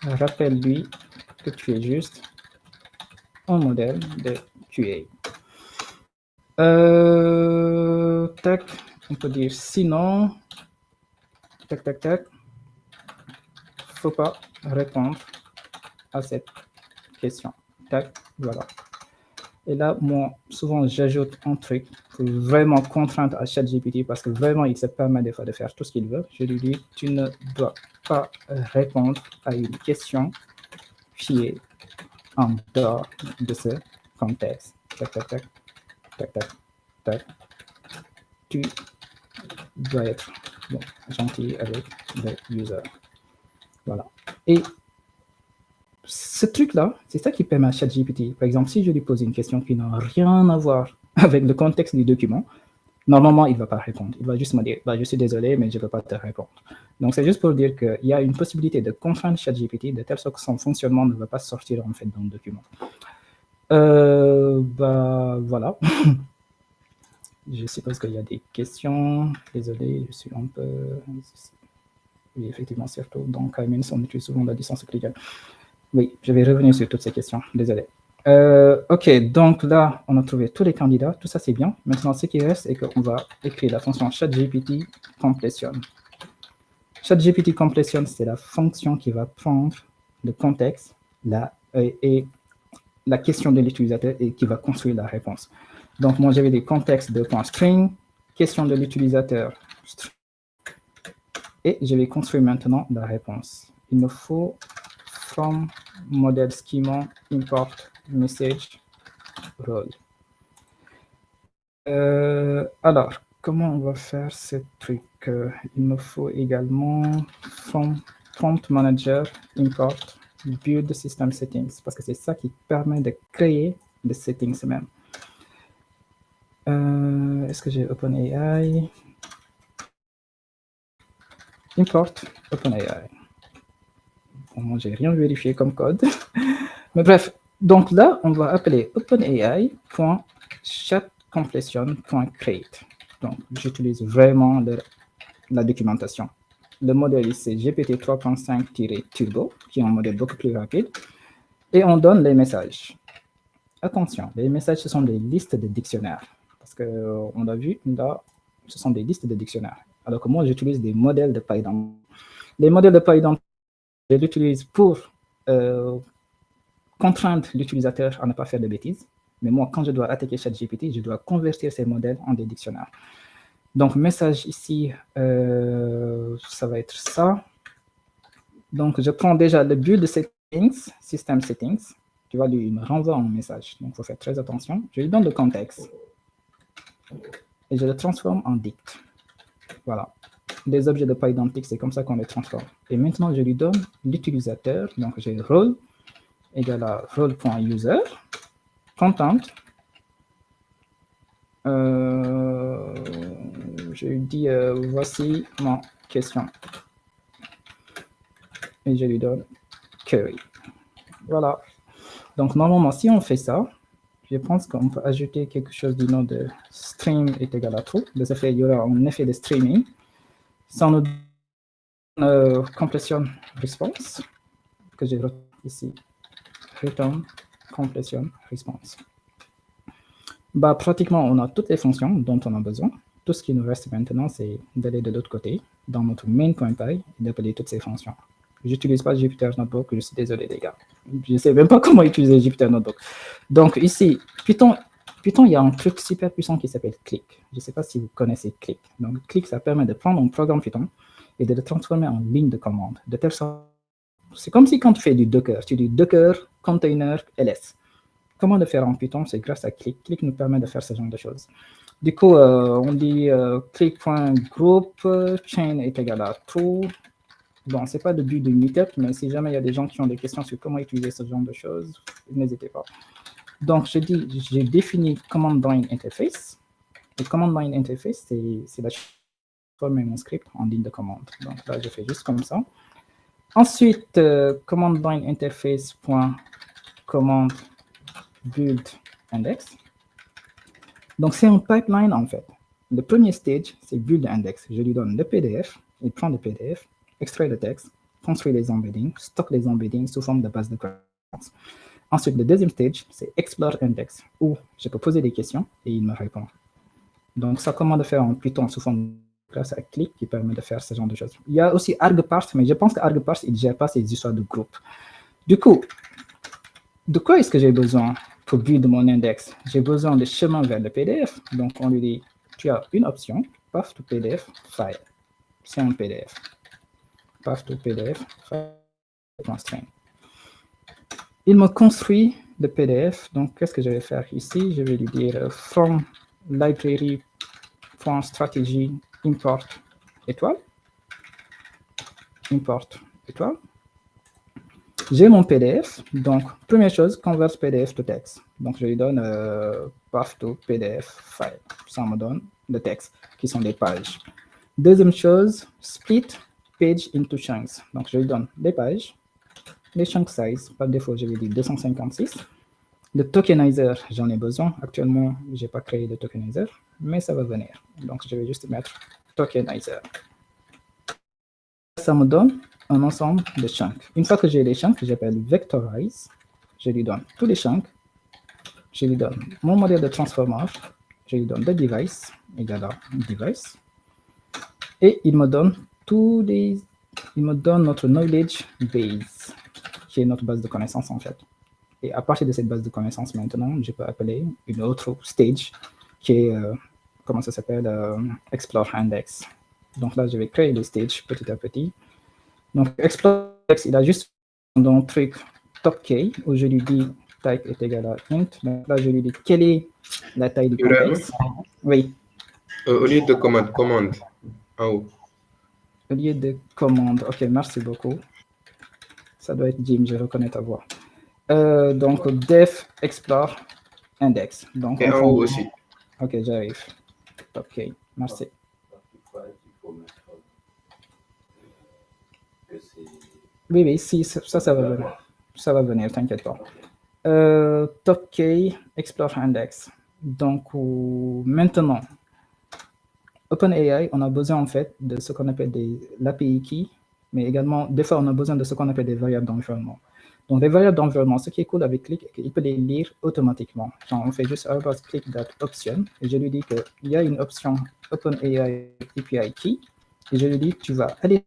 rappelle-lui que tu es juste un modèle de QA. Tac, on peut dire sinon, tac, tac, tac, faut pas répondre à cette question. Tac, voilà. Et là, moi, souvent, j'ajoute un truc pour vraiment contraindre à ChatGPT parce que vraiment, il se permet des fois de faire tout ce qu'il veut. Je lui dis, tu ne dois pas répondre à une question qui est en dehors de ce contexte. Tac, tac, tac, tac, tac, tac. Tu dois être gentil avec le user. Voilà. Et ce truc-là, c'est ça qui permet à ChatGPT. Par exemple, si je lui pose une question qui n'a rien à voir avec le contexte du document, normalement, il ne va pas répondre. Il va juste me dire, je suis désolé, mais je ne peux pas te répondre. Donc, c'est juste pour dire qu'il y a une possibilité de contraindre ChatGPT de telle sorte que son fonctionnement ne va pas sortir en fait dans le document. Voilà. Je suppose qu'il y a des questions. Désolé, je suis un peu... Oui, effectivement, surtout dans K-Means, on utilise souvent la distance euclidienne. Oui, je vais revenir sur toutes ces questions. Désolé. OK, donc là, on a trouvé tous les candidats. Tout ça, c'est bien. Maintenant, ce qui reste, c'est qu'on va écrire la fonction ChatGPT completion. ChatGPT completion, c'est la fonction qui va prendre le contexte et la question de l'utilisateur et qui va construire la réponse. Donc, moi, j'avais des contextes de .string, question de l'utilisateur, et je vais construire maintenant la réponse. Il me faut from model schema import message role. Alors, comment on va faire ce truc? Il me faut également from prompt manager import build system settings parce que c'est ça qui permet de créer les settings même. Est-ce que j'ai OpenAI? Import OpenAI. Bon, j'ai rien vérifié comme code. Mais bref, donc là, on va appeler OpenAI.chatCompletion.create. Donc, j'utilise vraiment la documentation. Le modèle, c'est GPT 3.5-Turbo, qui est un modèle beaucoup plus rapide. Et on donne les messages. Attention, les messages, ce sont des listes de dictionnaires. Parce qu'on a vu, là, ce sont des listes de dictionnaires. Alors que moi, j'utilise des modèles de PyDant. Les modèles de PyDant, je l'utilise pour contraindre l'utilisateur à ne pas faire de bêtises. Mais moi, quand je dois attaquer ChatGPT, je dois convertir ces modèles en des dictionnaires. Donc, message ici, ça va être ça. Donc, je prends déjà le build settings, system settings. Tu vois, lui, il me renvoie un message. Donc, il faut faire très attention. Je lui donne le contexte. Et je le transforme en dict. Voilà. Les objets de PyDantic, c'est comme ça qu'on les transforme. Et maintenant, je lui donne l'utilisateur. Donc, j'ai role égale à role.user, content. Je lui dis, voici ma question. Et je lui donne query. Voilà. Donc, normalement, si on fait ça, je pense qu'on peut ajouter quelque chose du nom de stream est égal à true. De ce fait, il y aura un effet de streaming. Ça nous donne completion response, que j'ai ici. Return completion response. Pratiquement, on a toutes les fonctions dont on a besoin. tout ce qui nous reste maintenant, c'est d'aller de l'autre côté, dans notre main.py, et d'appeler toutes ces fonctions. Je n'utilise pas Jupyter Notebook, je suis désolé les gars. Je ne sais même pas comment utiliser Jupyter Notebook. Donc ici, Python, il y a un truc super puissant qui s'appelle Click. Je ne sais pas si vous connaissez Click. Donc Click, ça permet de prendre un programme Python et de le transformer en ligne de commande. De telle sorte, c'est comme si quand tu fais du Docker, tu dis Docker, container, ls. Comment le faire en Python? C'est grâce à Click. Click nous permet de faire ce genre de choses. Du coup, on dit click.group, chain est égal à true. Bon, ce n'est pas le but de Meetup, mais si jamais il y a des gens qui ont des questions sur comment utiliser ce genre de choses, n'hésitez pas. Donc, j'ai défini command line interface. Et command line interface, c'est la transformer mon script en ligne de commande. Donc là, je fais juste comme ça. Ensuite, command line interface.command build index. Donc, c'est un pipeline en fait. Le premier stage, c'est build index. Je lui donne le PDF, il prend le PDF, extrait le texte, construit les embeddings, stocke les embeddings sous forme de base de connaissances. Ensuite, le deuxième stage, c'est explore index, où je peux poser des questions et il me répond. Donc, ça, comment le faire en Python sous forme grâce à Click qui permet de faire ce genre de choses. Il y a aussi argparse, mais je pense qu'argparse, il ne gère pas ces histoires de groupe. Du coup, de quoi est-ce que j'ai besoin pour build mon index? J'ai besoin de chemin vers le PDF. Donc, on lui dit, tu as une option, path to PDF, file. C'est un PDF. Path to PDF, file.string. Il me construit le PDF. Donc, qu'est-ce que je vais faire ici? Je vais lui dire from library.strategy import étoile. Import étoile. J'ai mon PDF. Donc, première chose, convert PDF to text. Donc, je lui donne path to PDF file. Ça me donne le texte, qui sont des pages. Deuxième chose, split page into chunks. Donc, je lui donne des pages. Les chunk size, par défaut, je vais dire 256. Le tokenizer, j'en ai besoin. Actuellement, je n'ai pas créé de tokenizer, mais ça va venir. Donc, je vais juste mettre tokenizer. Ça me donne un ensemble de chunks. Une fois que j'ai les chunks, j'appelle vectorize. Je lui donne tous les chunks. Je lui donne mon modèle de transformer. Je lui donne le device, égal à device. Et il me donne notre knowledge base, qui est notre base de connaissances en fait. Et à partir de cette base de connaissances maintenant, je peux appeler une autre stage qui est, comment ça s'appelle, explore index. Donc là, je vais créer le stage petit à petit. Donc explore index, il a juste un truc top key où je lui dis type est égal à int. Donc là, je lui dis quelle est la taille du contexte. Oui. Au lieu de commande, en haut. Au lieu de commande. Ok, merci beaucoup. Ça doit être Jim, je reconnais ta voix. Donc, def explore index. Donc, et en haut aussi. Ok, j'arrive. Ok, merci. Oui, si, ça va venir. Ça va venir, t'inquiète pas. Top key explore index. Donc, maintenant, OpenAI, on a besoin en fait de ce qu'on appelle l'API key, mais également, des fois, on a besoin de ce qu'on appelle des variables d'environnement. Donc, les variables d'environnement, ce qui est cool avec Click, il peut les lire automatiquement. Genre, on fait juste click.option et je lui dis qu'il y a une option OpenAI API key et je lui dis que tu vas aller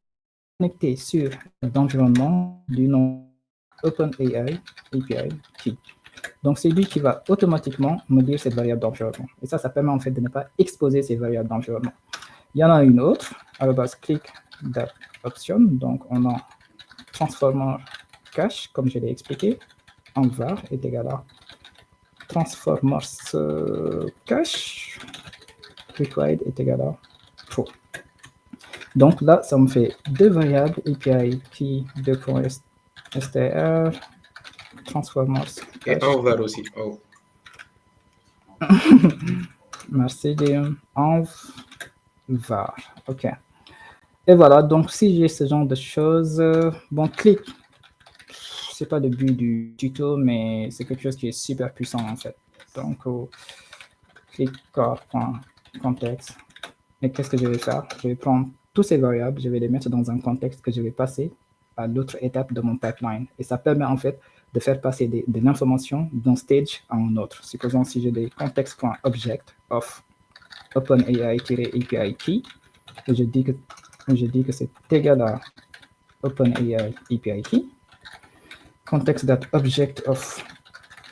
connecter sur l'environnement du nom OpenAI API key. Donc, c'est lui qui va automatiquement me dire cette variable d'environnement. Et ça permet en fait de ne pas exposer ces variables d'environnement. Il y en a une autre, click.option. Donc, on a transformer cache, comme je l'ai expliqué, en var est égal à transformers cache, required est égal à true. Donc là, ça me fait deux variables API key 2.str transformers cache. Et en var aussi. Oh. Merci, Liam. En var. OK. Et voilà, donc si j'ai ce genre de choses, bon, Click, c'est pas le but du tuto, mais c'est quelque chose qui est super puissant en fait. Donc, click core.context. Et qu'est-ce que je vais faire? Je vais prendre tous ces variables, je vais les mettre dans un contexte que je vais passer à l'autre étape de mon pipeline. Et ça permet en fait de faire passer de l'information d'un stage à un autre. Supposons si j'ai des contexte.object of OpenAI-API key, et je dis que c'est égal à OpenAI API key. Context.object of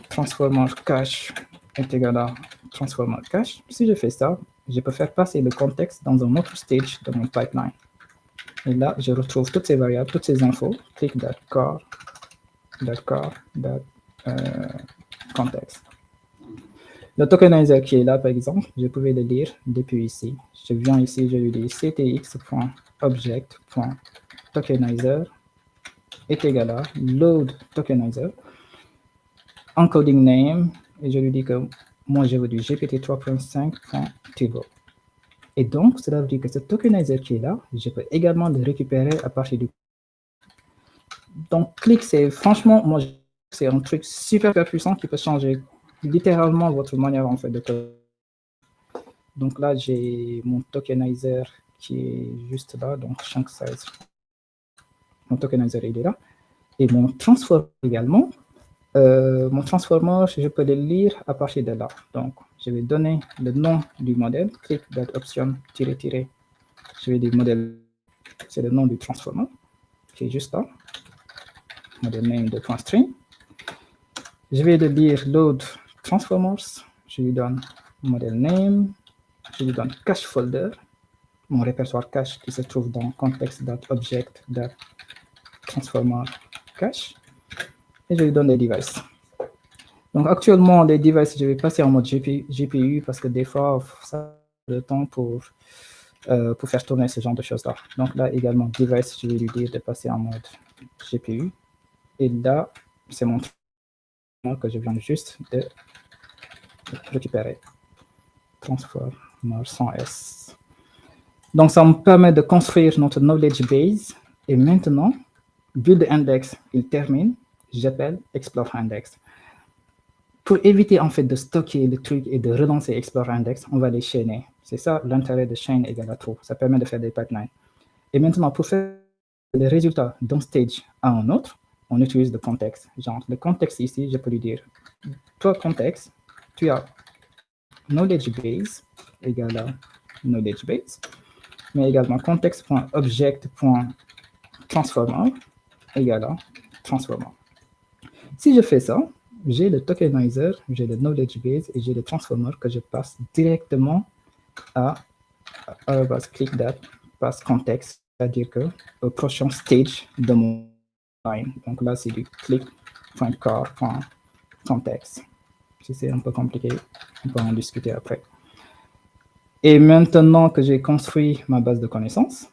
transformer cache est égal à transformer cache. Si je fais ça, je peux faire passer le contexte dans un autre stage de mon pipeline. Et là, je retrouve toutes ces variables, toutes ces infos. Click.core, context. Le tokenizer qui est là, par exemple, je pouvais le lire depuis ici. Je viens ici, je lui dis ctx.object.tokenizer est égal à load tokenizer, encoding name, et je lui dis que moi, je veux du GPT-3.5.table. Et donc, cela veut dire que ce tokenizer qui est là, je peux également le récupérer à partir du... Donc, click, c'est franchement, moi, c'est un truc super puissant qui peut changer littéralement votre manière en fait de code. Donc là, j'ai mon tokenizer qui est juste là, donc chunk size. Mon tokenizer, il est là. Et mon transformer également. Mon transformer, je peux le lire à partir de là. Donc, je vais donner le nom du modèle, click.option --. Je vais dire modèle, c'est le nom du transformer qui est juste là. Model name de .string. Je vais le lire load transformers. Je lui donne model name. Je lui donne cache folder, mon répertoire cache qui se trouve dans context.object.transformer cache. Et je lui donne les devices. Donc actuellement, les devices, je vais passer en mode GPU parce que des fois, ça a le temps pour faire tourner ce genre de choses-là. Donc là également, device, je vais lui dire de passer en mode GPU. Et là, c'est mon transformer que je viens juste de récupérer. Transformer sans S. Donc ça me permet de construire notre knowledge base. Et maintenant, build index, il termine. J'appelle explore index. Pour éviter en fait de stocker le truc et de relancer explore index, on va les chaîner. C'est ça l'intérêt de chain égale à true. Ça permet de faire des pipelines. Et maintenant, pour faire les résultats d'un stage à un autre, on utilise le contexte. Genre, le contexte ici, je peux lui dire, toi contexte, tu as knowledge base égale à knowledge base, mais également context.object.transformer égale à transformer. Si je fais ça, j'ai le tokenizer, j'ai le knowledge base et j'ai le transformer que je passe directement à click.that passe context, c'est-à-dire que au prochain stage de mon line. Donc là, c'est du click.core.context. Si c'est un peu compliqué, on peut en discuter après. Et maintenant que j'ai construit ma base de connaissances,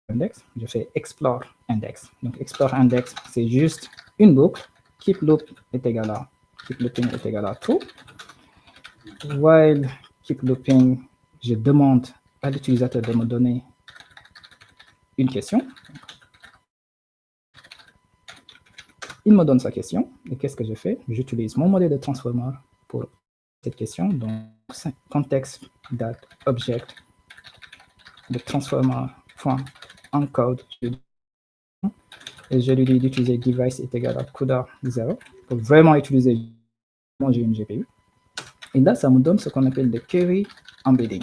index, je fais explore index. Donc explore index, c'est juste une boucle. Keep loop est égal à keep looping est égal à true. While keep looping, je demande à l'utilisateur de me donner une question. Il me donne sa question. Et qu'est-ce que je fais? J'utilise mon modèle de transformer pour cette question. Donc, context.object de transformer.encode. Et je lui dis d'utiliser device est égal à CUDA 0 pour vraiment utiliser j'ai une GPU. Et là, ça me donne ce qu'on appelle le query embedding.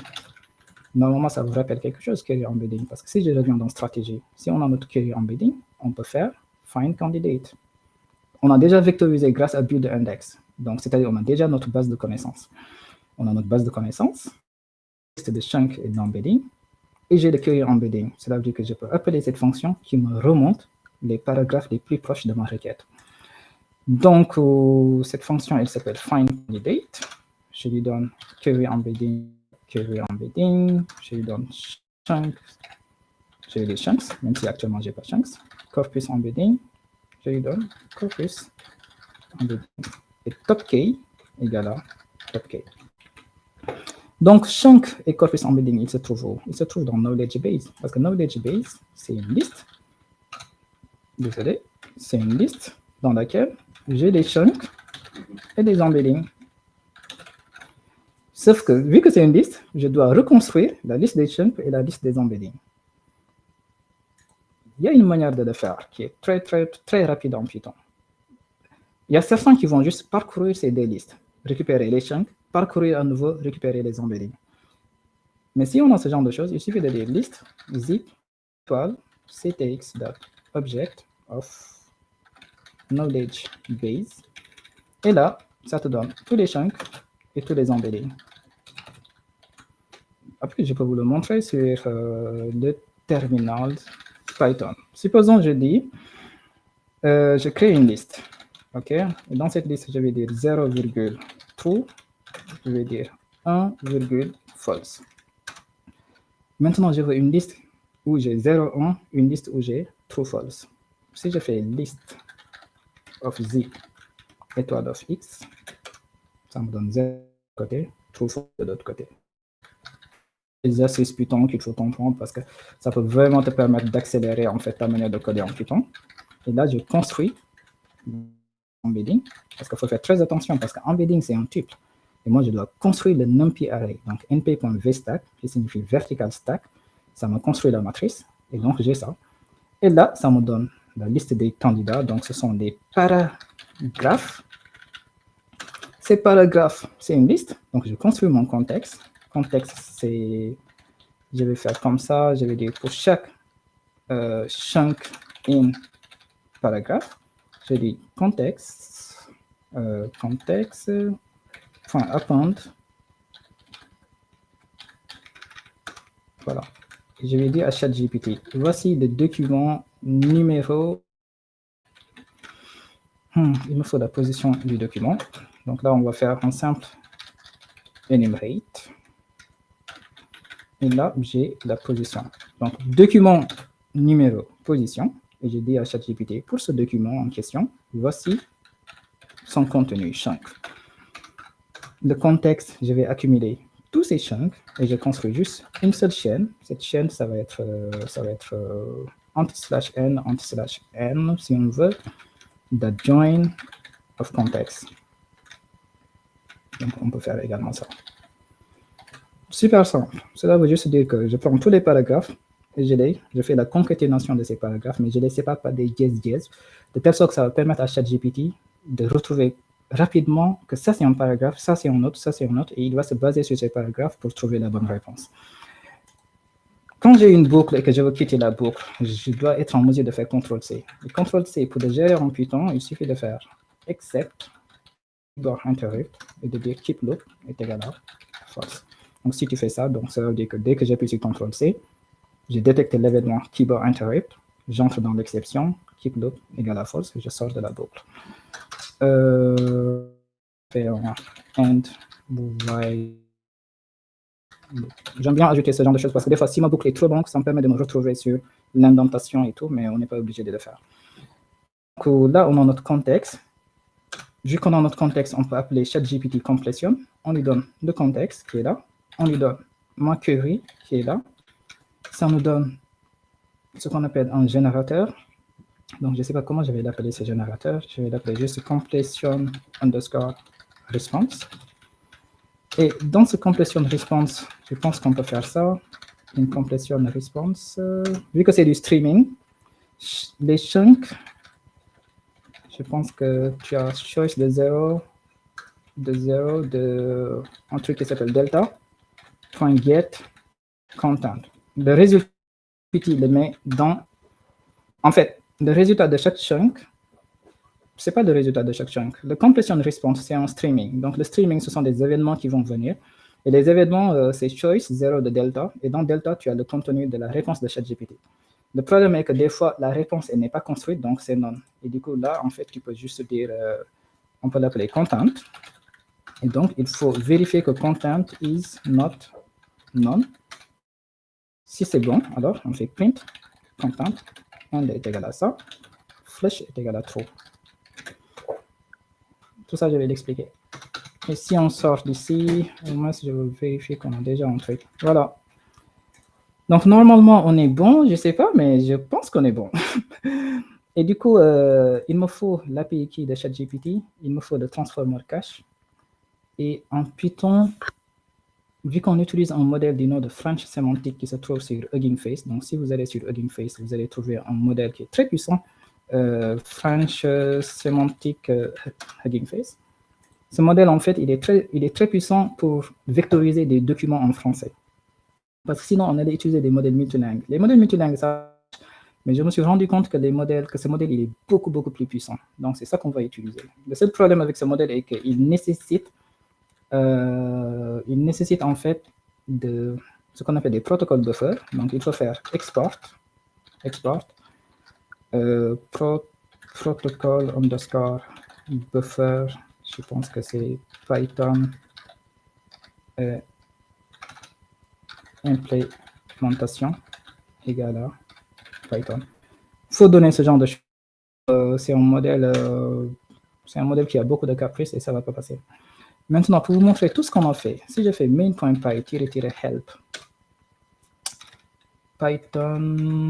Normalement, ça vous rappelle quelque chose, query embedding, parce que si je reviens dans stratégie, si on a notre query embedding, on peut faire find candidate. On a déjà vectorisé grâce à build index. Donc, c'est-à-dire on a déjà notre base de connaissances. On a notre base de connaissances, c'est de chunk et d'embedding, et j'ai le query embedding. Cela veut dire que je peux appeler cette fonction qui me remonte les paragraphes les plus proches de ma requête. Donc, cette fonction, elle s'appelle find candidate. Je lui donne query embedding, je lui donne chunks, je lui dis chunks, même si actuellement je n'ai pas chunks. Corpus embedding, je lui donne corpus embedding. Et top key égale à top key. Donc, chunk et corpus embedding, ils se trouvent où? Ils se trouvent dans knowledge base, parce que knowledge base, c'est une liste. Désolé, c'est une liste dans laquelle j'ai des chunks et des embeddings. Sauf que, vu que c'est une liste, je dois reconstruire la liste des chunks et la liste des embeddings. Il y a une manière de le faire qui est très rapide en Python. Il y a certains qui vont juste parcourir ces deux listes, récupérer les chunks, parcourir à nouveau, récupérer les embeddings. Mais si on a ce genre de choses, il suffit de dire list zip étoile ctx.object of knowledge base. Et là, ça te donne tous les chunks et tous les embeddings. Après, je peux vous le montrer sur le terminal Python. Supposons je dis, je crée une liste. OK? Et dans cette liste, je vais dire 0,true, je vais dire 1,false. Maintenant, je veux une liste où j'ai 0, 1, une liste où j'ai true, false. Si je fais list of z étoile of x, ça me donne 0 de côté, true, false de l'autre côté. Exercice Python qu'il faut comprendre parce que ça peut vraiment te permettre d'accélérer en fait ta manière de coder en Python. Et là, je construis embedding parce qu'il faut faire très attention parce qu'embedding c'est un tuple. Et moi, je dois construire le numpy array. Donc, np.vstack, qui signifie vertical stack, ça me construit la matrice. Et donc, j'ai ça. Et là, ça me donne la liste des candidats. Donc, ce sont des paragraphes. Ces paragraphes, c'est une liste. Donc, je construis mon contexte. Contexte, c'est, je vais faire comme ça. Je vais dire pour chaque chunk in paragraphe, je dis contexte, append. Voilà. Et je vais dire à ChatGPT, voici le document numéro. Il me faut la position du document. Donc là, on va faire un simple enumerate. Et là, j'ai la position. Donc, document numéro, position. Et je dis à ChatGPT, pour ce document en question, voici son contenu, chunk. Le contexte, je vais accumuler tous ces chunks et je construis juste une seule chaîne. Cette chaîne, ça va être /n, si on veut, the join of context. Donc, on peut faire également ça. Super simple. Cela veut juste dire que je prends tous les paragraphes et je fais la concaténation de ces paragraphes, mais je les sépare par des dièses, de telle sorte que ça va permettre à ChatGPT de retrouver rapidement que ça c'est un paragraphe, ça c'est un autre, ça c'est un autre, et il va se baser sur ces paragraphes pour trouver la bonne réponse. Quand j'ai une boucle et que je veux quitter la boucle, je dois être en mesure de faire CTRL-C. Et CTRL-C, pour le gérer en Python, il suffit de faire except interrupt et de dire keep loop est égal à false. Donc si tu fais ça, donc ça veut dire que dès que j'appuie sur CTRL-C, j'ai détecté l'événement keyboard interrupt, j'entre dans l'exception, keep loop égale à false, et je sors de la boucle. End while. J'aime bien ajouter ce genre de choses parce que des fois, si ma boucle est trop longue, ça me permet de me retrouver sur l'indentation et tout, mais on n'est pas obligé de le faire. Donc là, on a notre contexte. Vu qu'on a notre contexte, on peut appeler ChatGPT completion. On lui donne le contexte qui est là. On lui donne ma query qui est là. Ça nous donne ce qu'on appelle un générateur. Donc, je ne sais pas comment je vais l'appeler ce générateur. Je vais l'appeler juste completion underscore response. Et dans ce completion response, je pense qu'on peut faire ça. Une completion response. Vu que c'est du streaming, les chunks, je pense que tu as choice de 0, un truc qui s'appelle delta.get content. Le résultat, il le met dans. En fait, le résultat de chaque chunk, ce n'est pas le résultat de chaque chunk. Le completion response, c'est un streaming. Donc, le streaming, ce sont des événements qui vont venir. Et les événements, c'est choice 0 de delta. Et dans delta, tu as le contenu de la réponse de ChatGPT. Le problème est que des fois, la réponse n'est pas construite, donc c'est non. Et du coup, là, en fait, tu peux juste dire, on peut l'appeler content. Et donc, il faut vérifier que content is not none. Si c'est bon, alors on fait print content. End est égal à ça. Flush est égal à true. Tout ça, je vais l'expliquer. Et si on sort d'ici, au moins, je vais vérifier qu'on a déjà un truc. Voilà. Donc, normalement, on est bon. Je ne sais pas, mais je pense qu'on est bon. Et du coup, il me faut l'API key de ChatGPT. Il me faut le transformer cache. Et en Python, vu qu'on utilise un modèle du nom de French Semantic qui se trouve sur Hugging Face, donc si vous allez sur Hugging Face, vous allez trouver un modèle qui est très puissant, French Semantic Hugging Face. Ce modèle, en fait, il est très puissant pour vectoriser des documents en français. Parce que sinon, on allait utiliser des modèles multilingues. Les modèles multilingues, ça, mais je me suis rendu compte que ce modèle, il est beaucoup, beaucoup plus puissant. Donc, c'est ça qu'on va utiliser. Le seul problème avec ce modèle est qu'il nécessite en fait ce qu'on appelle des protocoles buffer. Donc, il faut faire export, protocol underscore buffer. Je pense que c'est Python implémentation égale à Python. Il faut donner ce genre de choses. C'est un modèle qui a beaucoup de caprices et ça ne va pas passer. Maintenant, pour vous montrer tout ce qu'on a fait, si je fais main.py-help Python,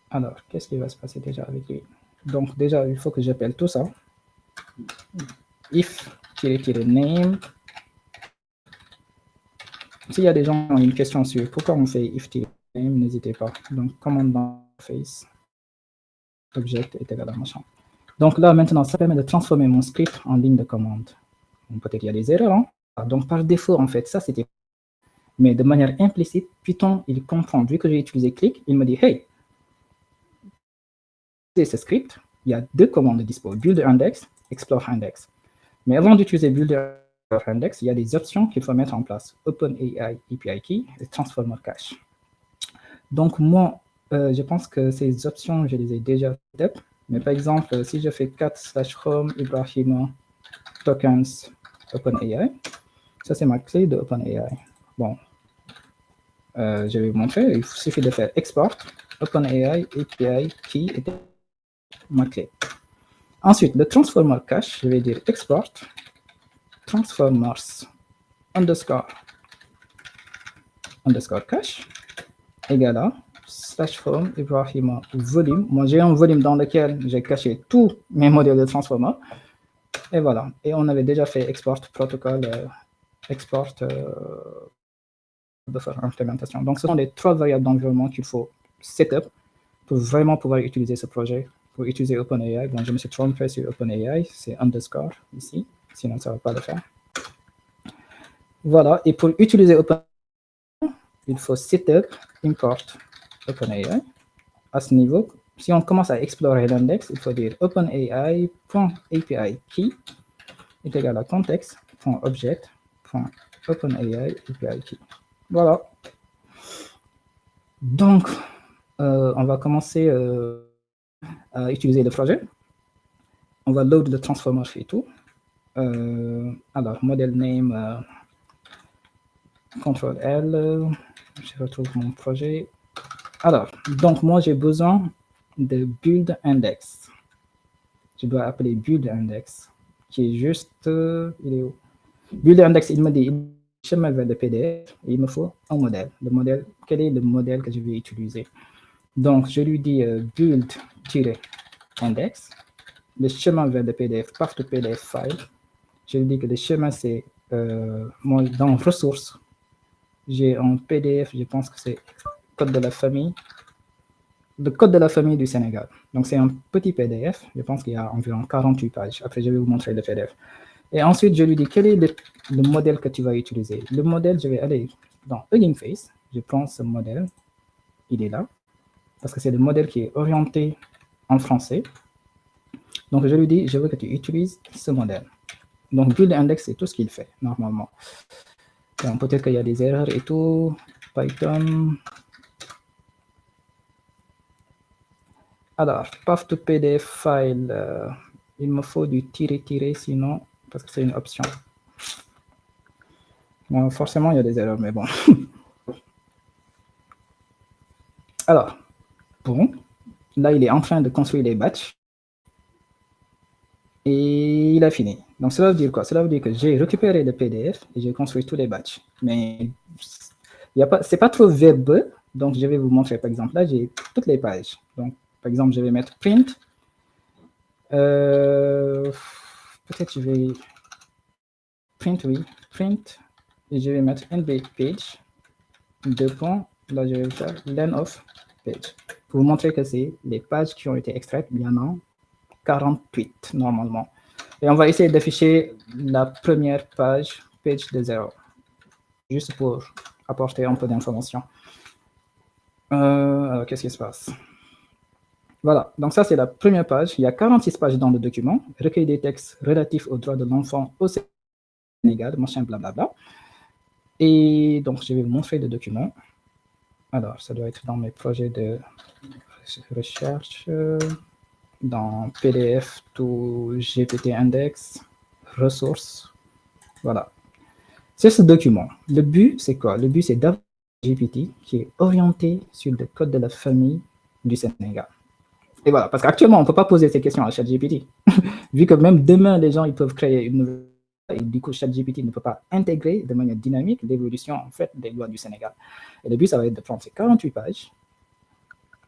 alors, qu'est-ce qui va se passer déjà avec lui? Donc, déjà, il faut que j'appelle tout ça. If-name. S'il y a des gens qui ont une question sur pourquoi on fait if-name, n'hésitez pas. Donc, commande dans face, object est égal à machin. Donc là, maintenant, ça permet de transformer mon script en ligne de commande. Peut-être qu'il y a des erreurs. Hein? Donc, par défaut, en fait, ça, c'était... Mais de manière implicite, Python, il comprend. Vu que j'ai utilisé click, il me dit, hey, c'est ce script, il y a deux commandes dispo, build index, explore index. Mais avant d'utiliser build index, il y a des options qu'il faut mettre en place. OpenAI API Key et Transformer Cache. Donc, moi, je pense que ces options, je les ai déjà faites. Mais par exemple, si je fais cat/home Ibrahima tokens OpenAI, ça c'est ma clé de OpenAI. Bon, je vais vous montrer. Il suffit de faire export OpenAI API Key et ma clé. Ensuite, le transformer cache, je vais dire export transformers underscore cache égale à /home Ibrahima volume. Moi, j'ai un volume dans lequel j'ai caché tous mes modèles de transformer. Et voilà. Et on avait déjà fait export protocole, export buffer implémentation. Donc, ce sont les trois variables d'environnement qu'il faut setup pour vraiment pouvoir utiliser ce projet. Pour utiliser OpenAI, bon, je me suis trompé sur OpenAI, c'est underscore ici, sinon ça ne va pas le faire. Voilà. Et pour utiliser OpenAI, il faut setup import OpenAI. À ce niveau, si on commence à explorer l'index, il faut dire OpenAI.API key est égal à context.object.OpenAI API key. Voilà. Donc, on va commencer à utiliser le projet. On va load le transformer et tout. Alors, model name, CTRL L, je retrouve mon projet. Alors, donc moi j'ai besoin de build index. Je dois appeler build index, qui est juste, il est où? Build index, il me dit chemin vers le PDF, et il me faut un modèle. Le modèle, quel est le modèle que je vais utiliser? Donc je lui dis build-index, le chemin vers le PDF, path to PDF file. Je lui dis que le chemin c'est moi dans ressources. J'ai un PDF, je pense que c'est code de la famille. Le code de la famille du Sénégal. Donc, c'est un petit PDF. Je pense qu'il y a environ 48 pages. Après, je vais vous montrer le PDF. Et ensuite, je lui dis quel est le modèle que tu vas utiliser. Le modèle, je vais aller dans Hugging Face. Je prends ce modèle. Il est là. Parce que c'est le modèle qui est orienté en français. Donc, je lui dis, je veux que tu utilises ce modèle. Donc, build index, c'est tout ce qu'il fait, normalement. Peut-être qu'il y a des erreurs et tout. Python. Alors, path to PDF file, il me faut du tiret sinon, parce que c'est une option. Bon, forcément, il y a des erreurs, mais bon. Alors, bon, là, il est en train de construire les batchs. Et il a fini. Donc, cela veut dire quoi? Cela veut dire que j'ai récupéré le PDF et j'ai construit tous les batchs. Mais c'est pas trop verbeux, donc je vais vous montrer. Par exemple, là, j'ai toutes les pages. Donc, par exemple, je vais mettre print. Peut-être je vais print, oui, print. Et je vais mettre nb page. Deux points. Là, je vais faire len of page. Pour vous montrer que c'est les pages qui ont été extraites, il y en a 48 normalement. Et on va essayer d'afficher la première page de 0. Juste pour apporter un peu d'informations. Alors, qu'est-ce qui se passe? Voilà, donc ça c'est la première page. Il y a 46 pages dans le document. Recueil des textes relatifs aux droits de l'enfant au Sénégal, machin, blablabla. Et donc, je vais vous montrer le document. Alors, ça doit être dans mes projets de recherche, dans PDF, tout GPT Index, ressources. Voilà. C'est ce document. Le but, c'est quoi? Le but, c'est d'avoir un GPT qui est orienté sur le code de la famille du Sénégal. Et voilà, parce qu'actuellement, on ne peut pas poser ces questions à ChatGPT. Vu que même demain, les gens ils peuvent créer une nouvelle. Et du coup, ChatGPT ne peut pas intégrer de manière dynamique l'évolution en fait, des lois du Sénégal. Et le but, ça va être de prendre ces 48 pages,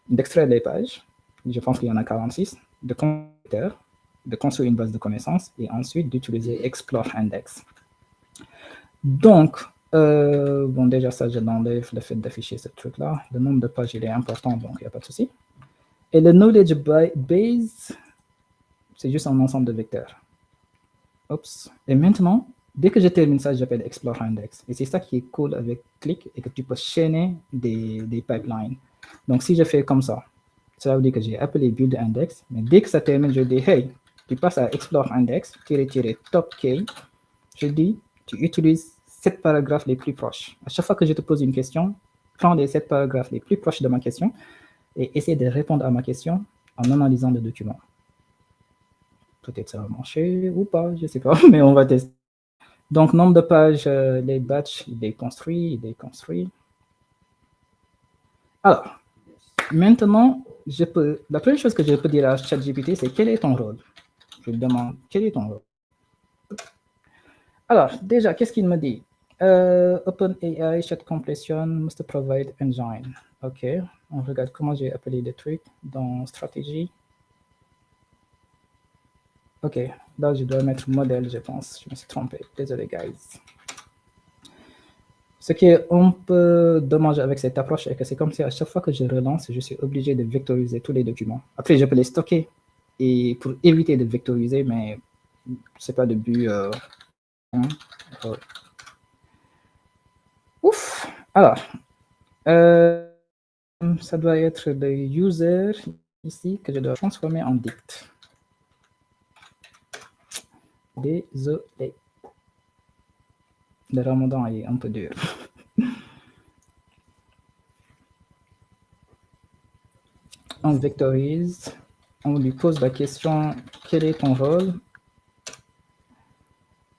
d'extraire les pages, je pense qu'il y en a 46, de construire une base de connaissances et ensuite d'utiliser Explore Index. Donc, bon, déjà, ça, je l'enlève, le fait d'afficher ce truc-là. Le nombre de pages, il est important, donc il n'y a pas de souci. Et le knowledge base, c'est juste un ensemble de vecteurs. Oups. Et maintenant, dès que je termine ça, j'appelle Explore Index. Et c'est ça qui est cool avec Click et que tu peux chaîner des pipelines. Donc, si je fais comme ça veut dire que j'ai appelé Build Index. Mais dès que ça termine, je dis, hey, tu passes à Explore Index, top K. Je dis, tu utilises 7 paragraphes les plus proches. À chaque fois que je te pose une question, prends les 7 paragraphes les plus proches de ma question et essaie de répondre à ma question en analysant le document. Peut-être ça va marcher ou pas, je ne sais pas, mais on va tester. Donc, nombre de pages, les batchs, il est construit. Alors, maintenant, la première chose que je peux dire à ChatGPT, c'est quel est ton rôle? Je lui demande, quel est ton rôle? Alors, déjà, qu'est-ce qu'il me dit? OpenAI Chat Completion must provide engine. OK, on regarde comment j'ai appelé le truc dans stratégie. OK, là, je dois mettre modèle, je pense. Je me suis trompé. Désolé, guys. Ce qui est un peu dommage avec cette approche, c'est que c'est comme si à chaque fois que je relance, je suis obligé de vectoriser tous les documents. Après, je peux les stocker et pour éviter de vectoriser, mais ce n'est pas le but. Ouf! Alors, ça doit être le user ici que je dois transformer en dict. Désolé. Le Ramadan est un peu dur. On vectorise, on lui pose la question, quel est ton rôle?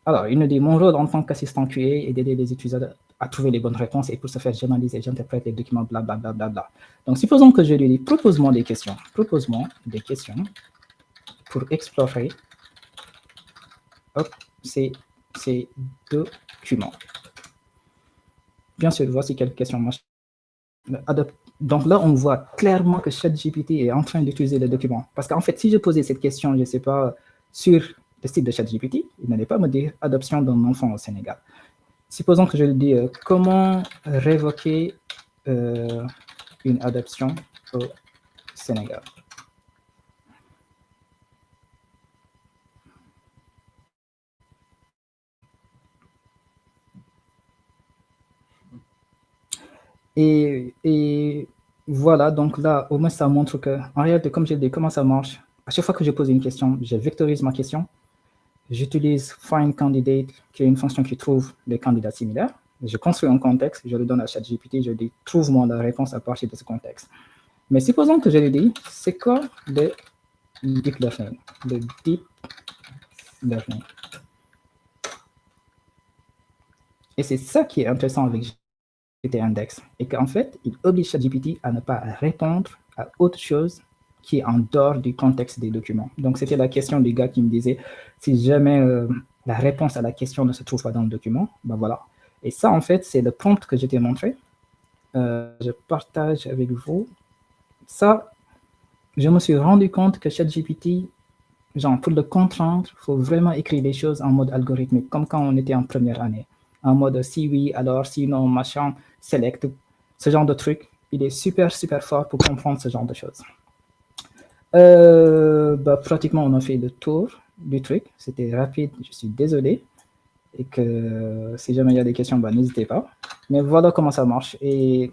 Alors, il nous dit, mon rôle en tant qu'assistant QA est d'aider les utilisateurs à trouver les bonnes réponses et pour ce faire, j'analyse et j'interprète les documents, blablabla. Bla, bla, bla. Donc, supposons que je lui dis, propose-moi des questions pour explorer ces documents. Bien sûr, voici quelques questions. Donc là, on voit clairement que ChatGPT est en train d'utiliser le document. Parce qu'en fait, si je posais cette question, je ne sais pas, sur le site de ChatGPT, il n'allait pas me dire adoption d'un enfant au Sénégal. Supposons que je lui dis comment révoquer une adoption au Sénégal. Et voilà, donc là, au moins, ça montre que, en réalité, comme je l'ai dit, comment ça marche? À chaque fois que je pose une question, je vectorise ma question. J'utilise Find Candidate, qui est une fonction qui trouve les candidats similaires. Je construis un contexte, je le donne à ChatGPT, je dis, trouve-moi la réponse à partir de ce contexte. Mais supposons que je lui dis, c'est quoi le deep learning? Le deep learning. Et c'est ça qui est intéressant avec GPT Index, et qu'en fait, il oblige ChatGPT à ne pas répondre à autre chose qui est en dehors du contexte des documents. Donc, c'était la question du gars qui me disait, si jamais la réponse à la question ne se trouve pas dans le document, ben voilà. Et ça, en fait, c'est le prompt que je t'ai montré. Je partage avec vous. Ça, je me suis rendu compte que ChatGPT, genre, pour le contraindre, il faut vraiment écrire les choses en mode algorithmique, comme quand on était en première année. En mode si oui, alors sinon, machin, select, ce genre de truc. Il est super, super fort pour comprendre ce genre de choses. Pratiquement, on a fait le tour du truc. C'était rapide, je suis désolé. et que si jamais il y a des questions, n'hésitez pas. Mais voilà comment ça marche. Et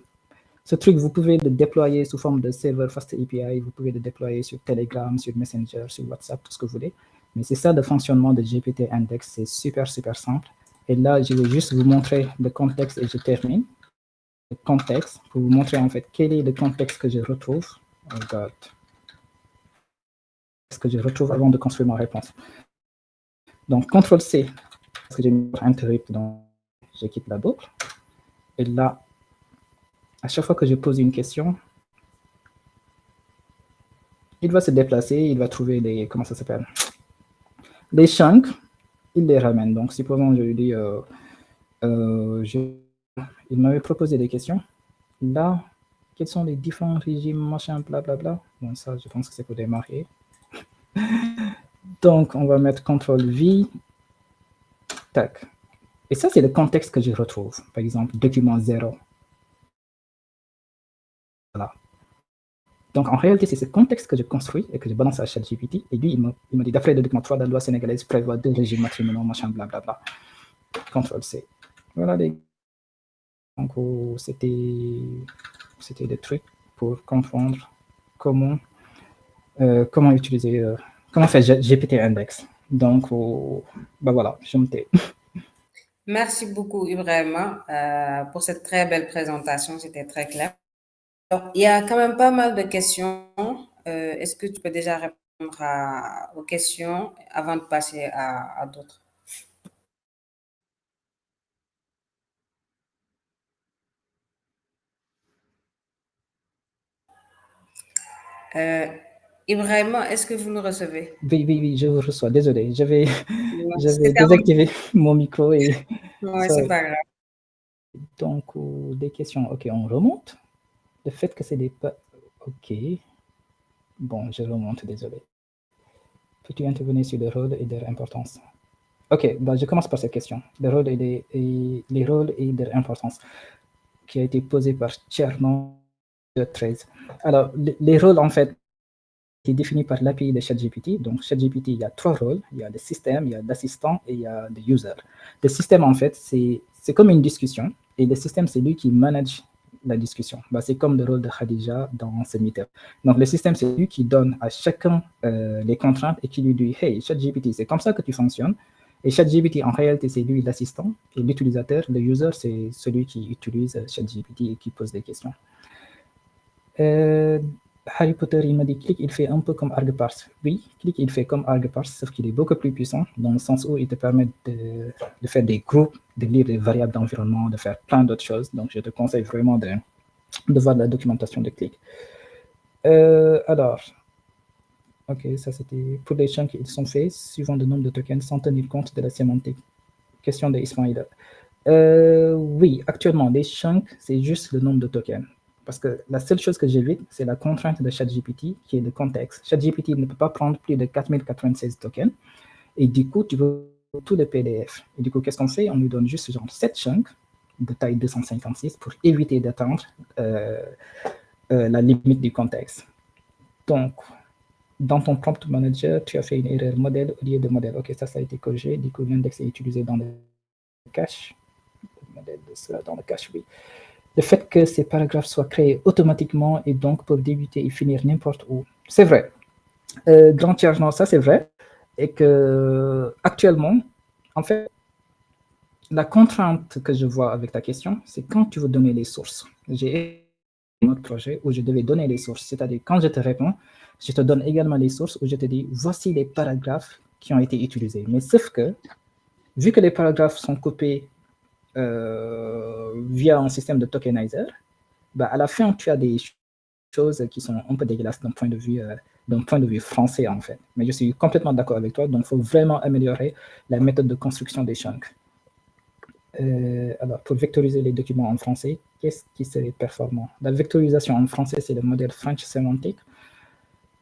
ce truc, vous pouvez le déployer sous forme de serveur Fast API, vous pouvez le déployer sur Telegram, sur Messenger, sur WhatsApp, tout ce que vous voulez. Mais c'est ça le fonctionnement de GPT Index, c'est super, super simple. Et là, je vais juste vous montrer le contexte et je termine. Le contexte, pour vous montrer en fait quel est le contexte que je retrouve. Oh God. Ce que je retrouve avant de construire ma réponse. Donc, CTRL-C, parce que j'ai mis interrupt, donc je quitte la boucle. Et là, à chaque fois que je pose une question, il va se déplacer, il va trouver les, comment ça s'appelle, les chunks, il les ramène. Donc, supposons, je lui dis, il m'avait proposé des questions. Là, quels sont les différents régimes, machin, blablabla. Bon, ça, je pense que c'est pour démarrer. Donc, on va mettre CTRL-V, tac. Et ça, c'est le contexte que je retrouve. Par exemple, document 0. Voilà. Donc, en réalité, c'est ce contexte que je construis et que je balance à ChatGPT. Et lui, il me dit, d'après le document 3, la loi sénégalaise prévoit 2 régimes matrimoniaux, machin, blablabla. CTRL-C. Voilà, les... Donc, c'était des trucs pour comprendre comment utiliser, comment faire GPT Index. Donc, voilà, je me tais. Merci beaucoup, Ibrahima, pour cette très belle présentation. C'était très clair. Alors, il y a quand même pas mal de questions. Est-ce que tu peux déjà répondre aux questions avant de passer à d'autres? Ibrahima, est-ce que vous nous recevez? Oui, je vous reçois. Désolé, j'avais C'était désactivé mon micro et... Ouais, c'est pas grave. Donc, des questions. OK, on remonte. Le fait que c'est des... OK. Bon, je remonte, désolé. Peux-tu intervenir sur les rôles et leur importance? OK, je commence par cette question. Les rôles les rôles et leur importance, qui a été posée par Tcherno 13. Alors, les rôles, en fait, est défini par l'API de ChatGPT. Donc, ChatGPT, il y a 3 rôles. Il y a le système, il y a l'assistant et il y a le user. Le système, en fait, c'est comme une discussion. Et le système, c'est lui qui manage la discussion. C'est comme le rôle de Khadija dans ce meetup. Donc, le système, c'est lui qui donne à chacun les contraintes et qui lui dit « Hey, ChatGPT, c'est comme ça que tu fonctionnes. » Et ChatGPT, en réalité, c'est lui l'assistant. Et l'utilisateur, le user, c'est celui qui utilise ChatGPT et qui pose des questions. Harry Potter, il m'a dit clic, il fait un peu comme ArgParse. Oui, clic, il fait comme ArgParse, sauf qu'il est beaucoup plus puissant, dans le sens où il te permet de faire des groupes, de lire des variables d'environnement, de faire plein d'autres choses. Donc, je te conseille vraiment de voir la documentation de clic. Alors, OK, ça c'était pour les chunks qui sont faits, suivant le nombre de tokens, sans tenir compte de la sémantique. Question de Ismaïla. Oui, actuellement, les chunks, c'est juste le nombre de tokens. Parce que la seule chose que j'évite, c'est la contrainte de ChatGPT, qui est le contexte. ChatGPT ne peut pas prendre plus de 4096 tokens. Et du coup, tu veux tout le PDF. Et du coup, qu'est-ce qu'on fait? On lui donne juste genre 7 chunks de taille 256 pour éviter d'atteindre la limite du contexte. Donc, dans ton prompt manager, tu as fait une erreur modèle au lieu de modèle. OK, ça a été corrigé. Du coup, l'index est utilisé dans le cache. Le modèle de cela dans le cache, oui. Le fait que ces paragraphes soient créés automatiquement et donc peuvent débuter et finir n'importe où. C'est vrai. Grand tiers, non, ça c'est vrai. Et que actuellement, en fait, la contrainte que je vois avec ta question, c'est quand tu veux donner les sources. J'ai un autre projet où je devais donner les sources. C'est-à-dire, quand je te réponds, je te donne également les sources où je te dis, voici les paragraphes qui ont été utilisés. Mais sauf que, vu que les paragraphes sont copiés via un système de tokenizer, à la fin, tu as des choses qui sont un peu dégueulasses d'un point de vue français, en fait. Mais je suis complètement d'accord avec toi, donc il faut vraiment améliorer la méthode de construction des chunks. Alors, pour vectoriser les documents en français, qu'est-ce qui serait performant? La vectorisation en français, c'est le modèle French Semantic.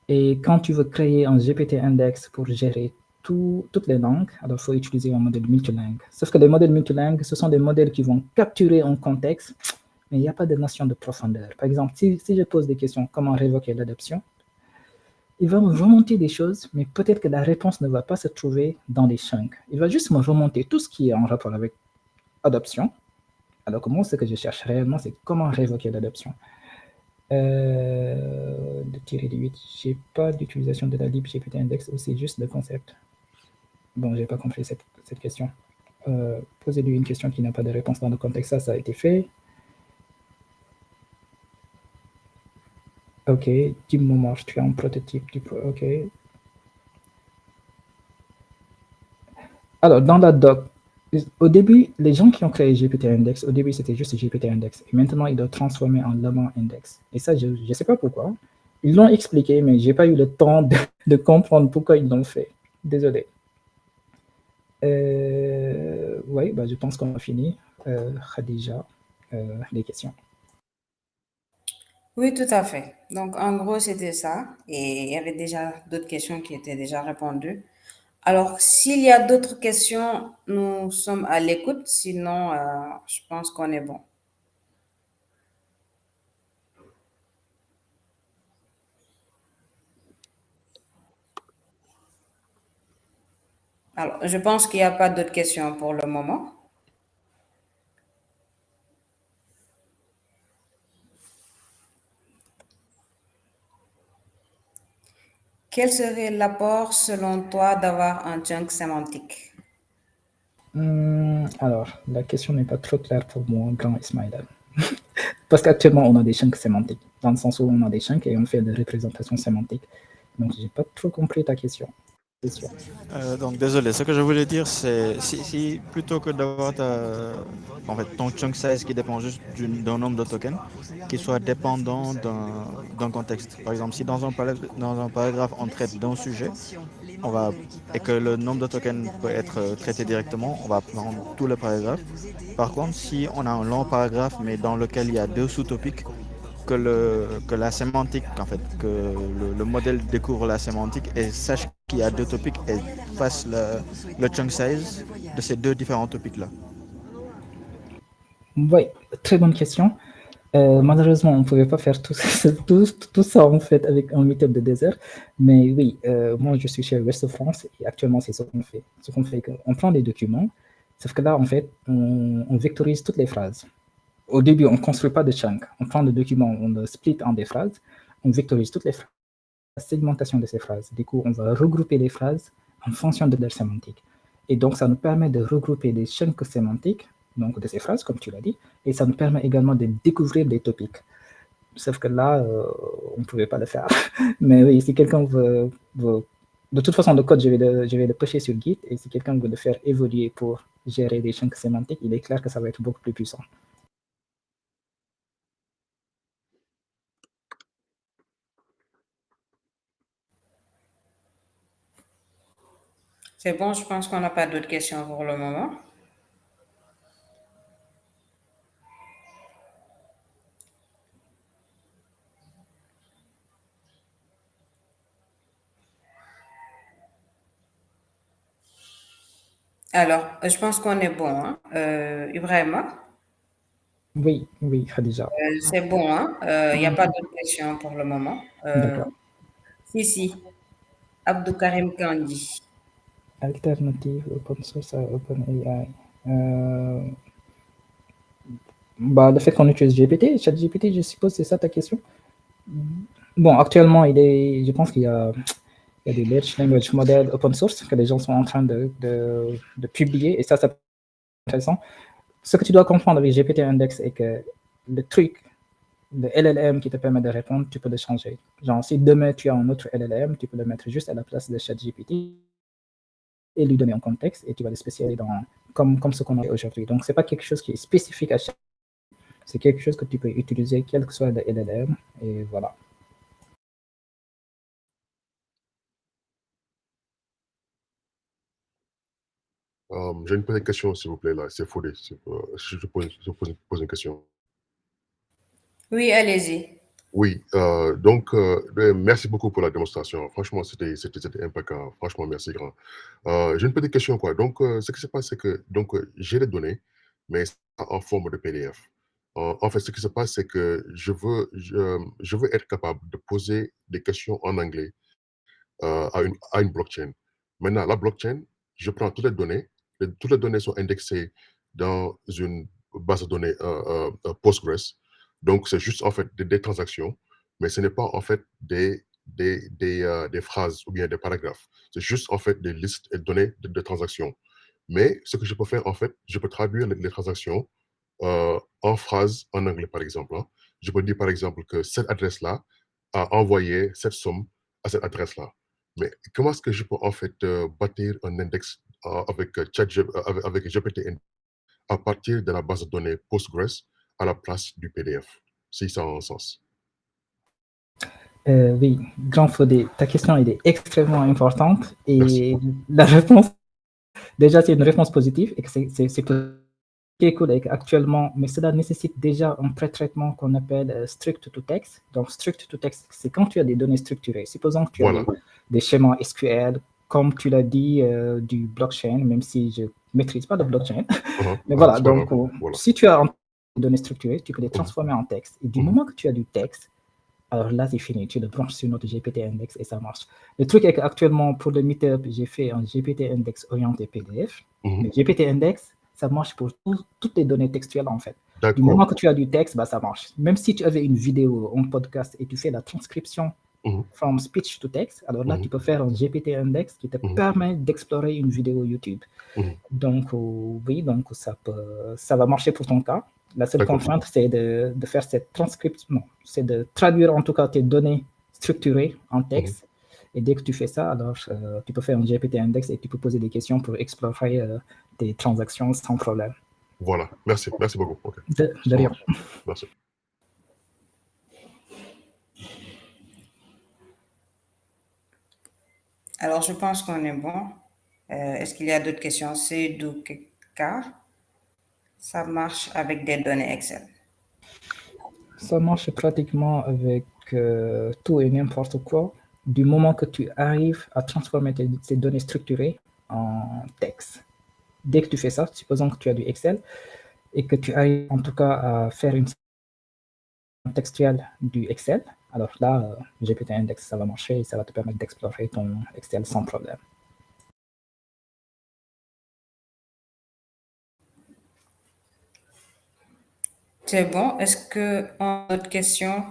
Et quand tu veux créer un GPT index pour gérer toutes les langues, alors il faut utiliser un modèle multilingue. Sauf que les modèles multilingues, ce sont des modèles qui vont capturer un contexte, mais il n'y a pas de notion de profondeur. Par exemple, si je pose des questions, comment révoquer l'adoption? il va me remonter des choses, mais peut-être que la réponse ne va pas se trouver dans les chunks. Il va juste me remonter tout ce qui est en rapport avec adoption. Alors que moi, ce que je cherche réellement, c'est comment révoquer l'adoption. De tirer des 8, j'ai pas d'utilisation de la lib GPT index ou c'est juste le concept. Bon, j'ai pas compris cette question. Posez-lui une question qui n'a pas de réponse dans le contexte, ça a été fait. Ok, dis-moi, tu as un prototype du ok. Alors, dans la doc, au début, les gens qui ont créé GPT Index, au début, c'était juste GPT Index. Et maintenant, ils doivent transformer en Llama Index. Et ça, je ne sais pas pourquoi. Ils l'ont expliqué, mais je n'ai pas eu le temps de comprendre pourquoi ils l'ont fait. Désolé. Oui, bah, je pense qu'on a fini. Khadija, les questions. Oui, tout à fait. Donc, en gros, c'était ça. Et il y avait déjà d'autres questions qui étaient déjà répondues. Alors, s'il y a d'autres questions, nous sommes à l'écoute. Sinon, je pense qu'on est bon. Alors, je pense qu'il n'y a pas d'autres questions pour le moment. Quel serait l'apport, selon toi, d'avoir un chunk sémantique? Alors, la question n'est pas trop claire pour moi, grand Ismaël. Parce qu'actuellement, on a des chunks sémantiques, dans le sens où on a des chunks et on fait des représentations sémantiques. Donc, je n'ai pas trop compris ta question. Donc désolé, ce que je voulais dire, c'est si plutôt que d'avoir en fait, ton chunk size qui dépend juste d'un nombre de tokens, qui soit dépendant d'un contexte. Par exemple, si dans un paragraphe on traite d'un sujet, et que le nombre de tokens peut être traité directement, on va prendre tout le paragraphe. Par contre, si on a un long paragraphe mais dans lequel il y a deux sous-topics, que la sémantique, en fait, que le modèle découvre la sémantique et sache qu'il y a deux topics et fasse le chunk size de ces deux différents topics-là. Oui, très bonne question. Malheureusement, on ne pouvait pas faire tout ça en fait avec un meetup de désert. Mais oui, moi je suis chez Ouest de France et actuellement c'est ce qu'on fait. Ce qu'on fait, on prend les documents, sauf que là en fait, on vectorise toutes les phrases. Au début, on ne construit pas de chunk. On prend le document, on le split en des phrases, on vectorise toutes les phrases, la segmentation de ces phrases. Du coup, on va regrouper les phrases en fonction de leur sémantique. Et donc, ça nous permet de regrouper des chunks sémantiques, donc de ces phrases, comme tu l'as dit, et ça nous permet également de découvrir des topics. Sauf que là, on ne pouvait pas le faire. Mais oui, si quelqu'un veut, de toute façon, le code, je vais le pusher sur Git, et si quelqu'un veut le faire évoluer pour gérer des chunks sémantiques, il est clair que ça va être beaucoup plus puissant. C'est bon, je pense qu'on n'a pas d'autres questions pour le moment. Alors, je pense qu'on est bon, hein? Ibrahima? Oui, oui, Khadija. C'est bon, hein? Il n'y a pas d'autres questions pour le moment. D'accord. Si. Abdou Karim Kandi. Alternative open source à OpenAI. Bah, le fait qu'on utilise GPT, ChatGPT, je suppose, c'est ça ta question. Bon, actuellement, je pense qu'il y a des large language models open source que les gens sont en train de publier, et ça c'est intéressant. Ce que tu dois comprendre avec GPT Index est que le truc, le LLM qui te permet de répondre, tu peux le changer. Genre, si demain tu as un autre LLM, tu peux le mettre juste à la place de ChatGPT et lui donner un contexte, et tu vas le spécialiser comme ce qu'on a aujourd'hui. Donc, ce n'est pas quelque chose qui est spécifique à chaque. C'est quelque chose que tu peux utiliser, quel que soit le LLM, et voilà. J'ai une petite question, s'il vous plaît, là. C'est Fodé. Je pose une question. Oui, allez-y. Oui, donc, merci beaucoup pour la démonstration. Franchement, c'était impeccable. Franchement, merci, grand. J'ai une petite question, quoi. Donc, ce qui se passe, c'est que j'ai les données, mais en forme de PDF. En fait, ce qui se passe, c'est que je veux être capable de poser des questions en anglais à une blockchain. Maintenant, la blockchain, je prends toutes les données sont indexées dans une base de données Postgres. Donc, c'est juste en fait des transactions, mais ce n'est pas en fait des phrases ou bien des paragraphes. C'est juste en fait des listes et données de transactions. Mais ce que je peux faire, en fait, je peux traduire les transactions en phrases en anglais, par exemple. Hein. Je peux dire, par exemple, que cette adresse-là a envoyé cette somme à cette adresse-là. Mais comment est-ce que je peux, en fait, bâtir un index avec, avec GPT à partir de la base de données Postgres à la place du PDF, si ça a un sens? Oui, Grand Fodé, ta question elle est extrêmement importante Merci. et la réponse, déjà, c'est une réponse positive et que c'est cool actuellement, mais cela nécessite déjà un pré-traitement qu'on appelle strict to text. Donc, strict to text, c'est quand tu as des données structurées. Supposons que tu as Voilà. des schémas SQL, comme tu l'as dit, du blockchain, même si je ne maîtrise pas de blockchain. Mais voilà, c'est pas donc, grave. Voilà. si tu as des données structurées, tu peux les transformer en texte. Et du Mhm. moment que tu as du texte, alors là, c'est fini. Tu le branches sur notre GPT Index et ça marche. Le truc est qu'actuellement, pour le Meetup, j'ai fait un GPT Index orienté PDF. Mhm. Le GPT Index, ça marche pour toutes les données textuelles, en fait. Du D'accord. moment que tu as du texte, bah, ça marche. Même si tu avais une vidéo, un podcast et tu fais la transcription Mhm. from speech to text, alors là, Mhm. tu peux faire un GPT Index qui te Mhm. permet d'explorer une vidéo YouTube. Mhm. Donc, oui, donc ça va marcher pour ton cas. La seule D'accord. contrainte, c'est de faire cette transcription, non, c'est de traduire en tout cas tes données structurées en texte. Et dès que tu fais ça, alors tu peux faire un GPT Index et tu peux poser des questions pour explorer tes transactions sans problème. Voilà. Merci. Merci beaucoup. Ok. De Ça rien. marche. Merci. Alors, je pense qu'on est bon. Est-ce qu'il y a d'autres questions? C'est du cas. Ça marche avec des données Excel. Ça marche pratiquement avec tout et n'importe quoi, du moment que tu arrives à transformer ces données structurées en texte. Dès que tu fais ça, supposons que tu as du Excel et que tu arrives en tout cas à faire une textuelle du Excel, alors là, GPT Index, ça va marcher et ça va te permettre d'explorer ton Excel sans problème. C'est bon. Est-ce qu'on a d'autres questions?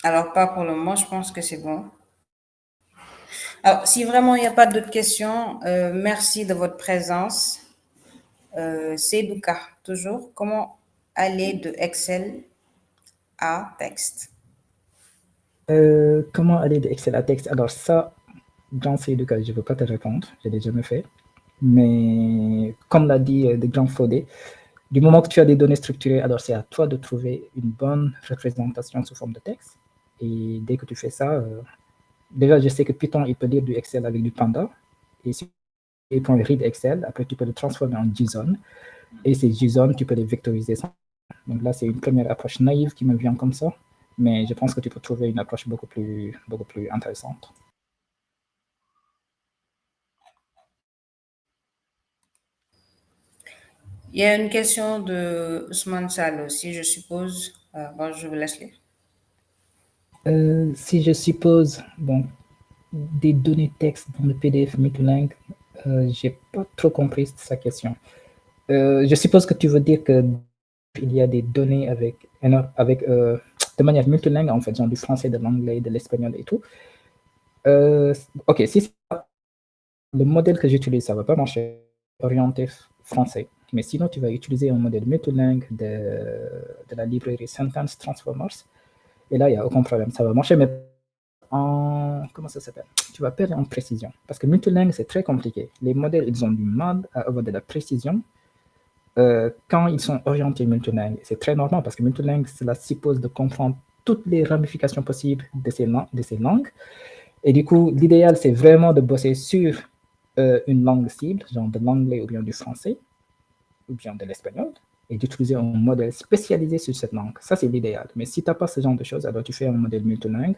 Alors, pas pour le moment, je pense que c'est bon. Alors, si vraiment il n'y a pas d'autres questions, merci de votre présence. C'est Douka, toujours. Comment aller de Excel à texte? Comment aller de Excel à texte? Alors ça, dans ces deux cas, je ne peux pas te répondre, je ne l'ai jamais fait. Mais comme l'a dit de Grand Fodé, du moment que tu as des données structurées, alors c'est à toi de trouver une bonne représentation sous forme de texte. Et dès que tu fais ça, déjà je sais que Python, il peut lire du Excel avec du Panda. Et si tu prends le read Excel, après tu peux le transformer en JSON. Et ces JSON, tu peux les vectoriser. Donc là, c'est une première approche naïve qui me vient comme ça. Mais je pense que tu peux trouver une approche beaucoup plus intéressante. Il y a une question de Ousmane Sall aussi, je suppose. Bon, je vous laisse lire. Si je suppose, bon, des données texte dans le PDF Meetulang, j'ai pas trop compris sa question. Je suppose que tu veux dire que il y a des données avec de manière multilingue, en fait, genre du français, de l'anglais, de l'espagnol et tout. Ok, si le modèle que j'utilise, ça va pas marcher orienté français. Mais sinon, tu vas utiliser un modèle multilingue de la librairie Sentence Transformers. Et là, il n'y a aucun problème. Ça va marcher, mais comment ça s'appelle? Tu vas perdre en précision. Parce que multilingue, c'est très compliqué. Les modèles, ils ont du mal à avoir de la précision quand ils sont orientés multilingue. C'est très normal parce que multilingue, cela suppose de comprendre toutes les ramifications possibles de ces langues. Et du coup, l'idéal, c'est vraiment de bosser sur une langue cible, genre de l'anglais ou bien du français, ou bien de l'espagnol, et d'utiliser un modèle spécialisé sur cette langue. Ça, c'est l'idéal. Mais si tu n'as pas ce genre de choses, alors tu fais un modèle multilingue.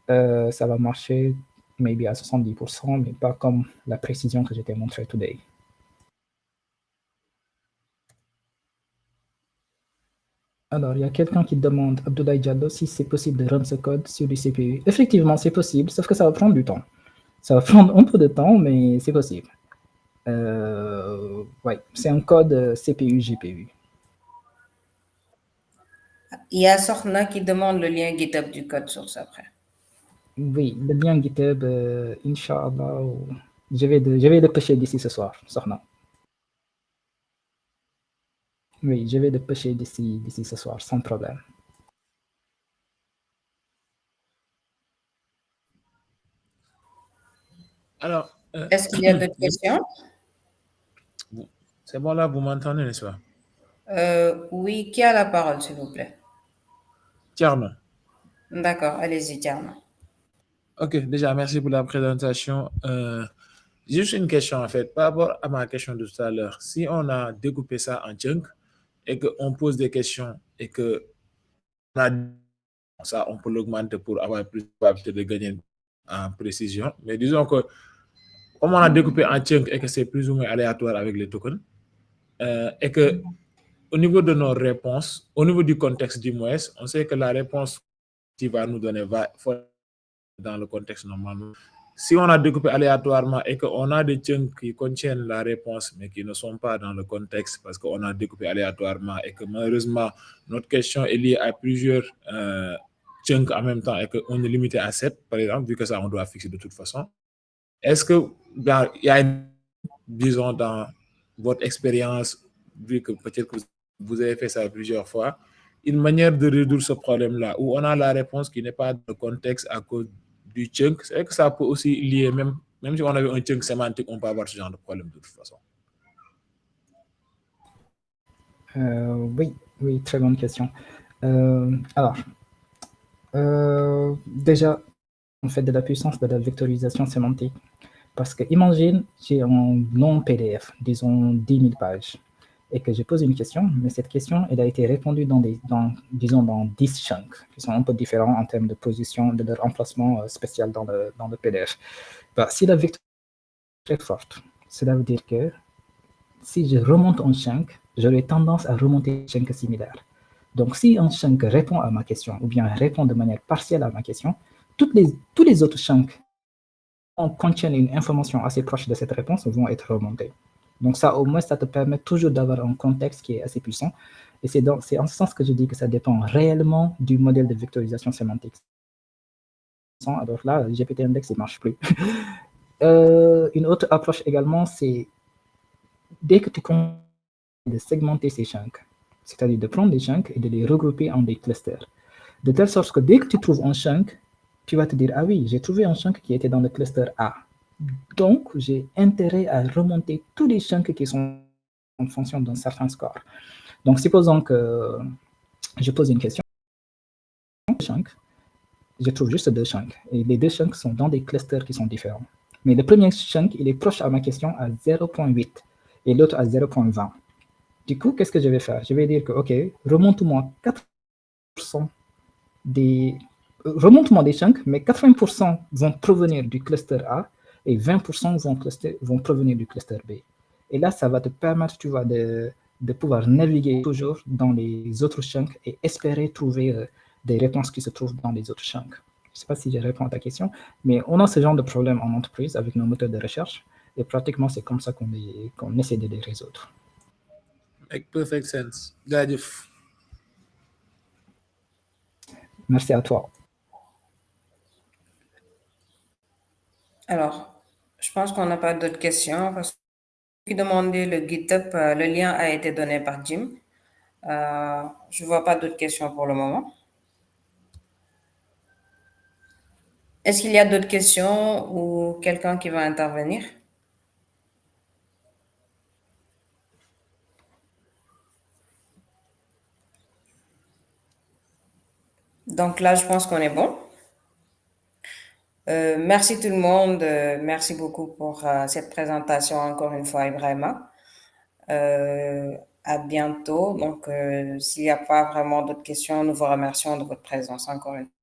Ça va marcher maybe à 70%, mais pas comme la précision que je t'ai montré today. Alors, il y a quelqu'un qui demande, Abdoulaye Diallo, si c'est possible de run ce code sur du CPU. Effectivement, c'est possible, sauf que ça va prendre du temps. Ça va prendre un peu de temps, mais c'est possible. Ouais, c'est un code CPU-GPU. Il y a Sorna qui demande le lien GitHub du code source après. Oui, le lien GitHub, Inch'Allah, je vais le pêcher d'ici ce soir, Sorna. Oui, je vais le pêcher d'ici ce soir, sans problème. Alors, est-ce qu'il y a d'autres questions? C'est bon là, vous m'entendez, n'est-ce pas? Oui, qui a la parole, s'il vous plaît? Tierno. D'accord, allez-y, Tierno. Ok, déjà, merci pour la présentation. Juste une question, en fait, par rapport à ma question de tout à l'heure. Si on a découpé ça en chunks et qu'on pose des questions et que on a ça, on peut l'augmenter pour avoir plus de probabilité de gagner en précision. Mais disons que, comme on a découpé en chunks et que c'est plus ou moins aléatoire avec les tokens, et que au niveau de nos réponses, au niveau du contexte du moins, on sait que la réponse qui va nous donner va dans le contexte normalement. Si on a découpé aléatoirement et qu'on a des chunks qui contiennent la réponse mais qui ne sont pas dans le contexte parce qu'on a découpé aléatoirement et que malheureusement notre question est liée à plusieurs chunks en même temps et qu'on est limité à 7, par exemple, vu que ça on doit fixer de toute façon. Est-ce que il y a disons dans votre expérience, vu que peut-être que vous avez fait ça plusieurs fois, une manière de résoudre ce problème-là où on a la réponse qui n'est pas dans le contexte à cause du chunk, c'est vrai que ça peut aussi lier, même si on avait un chunk sémantique, on peut avoir ce genre de problème de toute façon. Oui, très bonne question. Alors, déjà, on fait de la puissance de la vectorisation sémantique. Parce que imagine, j'ai un long PDF, disons 10 000 pages, et que je pose une question, mais cette question, elle a été répondue dans 10 chunks, qui sont un peu différents en termes de position, de leur emplacement spécial dans le PDF. Bah, si la vectorisation est très forte, cela veut dire que si je remonte un chunk, j'aurai tendance à remonter un chunk similaire. Donc, si un chunk répond à ma question, ou bien répond de manière partielle à ma question, tous les autres chunks contiennent une information assez proche de cette réponse vont être remontés. Donc ça, au moins, ça te permet toujours d'avoir un contexte qui est assez puissant. Et c'est en ce sens que je dis que ça dépend réellement du modèle de vectorisation sémantique. Alors là, GPT-index, il ne marche plus. Une autre approche également, c'est dès que tu commences de segmenter ces chunks, c'est-à-dire de prendre des chunks et de les regrouper en des clusters. De telle sorte que dès que tu trouves un chunk, tu vas te dire, ah oui, j'ai trouvé un chunk qui était dans le cluster A. Donc, j'ai intérêt à remonter tous les chunks qui sont en fonction d'un certain score. Donc, supposons que je pose une question, je trouve juste 2 chunks. Et les 2 chunks sont dans des clusters qui sont différents. Mais le premier chunk, il est proche à ma question à 0.8 et l'autre à 0.20. Du coup, qu'est-ce que je vais faire? Je vais dire que, OK, remonte-moi 4% remonte-moi des chunks, mais 80% vont provenir du cluster A et 20% vont provenir du cluster B. Et là, ça va te permettre, tu vois, de pouvoir naviguer toujours dans les autres chunks et espérer trouver des réponses qui se trouvent dans les autres chunks. Je ne sais pas si je réponds à ta question, mais on a ce genre de problème en entreprise avec nos moteurs de recherche et pratiquement, c'est comme ça qu'on essaie de les résoudre. Make perfect sense. Gadif. Merci à toi. Alors, je pense qu'on n'a pas d'autres questions parce que qui demandait le GitHub, le lien a été donné par Jim. Je ne vois pas d'autres questions pour le moment. Est-ce qu'il y a d'autres questions ou quelqu'un qui va intervenir? Donc là, je pense qu'on est bon. Merci tout le monde. Merci beaucoup pour cette présentation encore une fois, Ibrahima. À bientôt. Donc, s'il n'y a pas vraiment d'autres questions, nous vous remercions de votre présence encore une fois.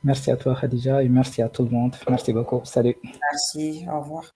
Merci à toi, Khadija, et merci à tout le monde. Merci beaucoup. Salut. Merci. Au revoir.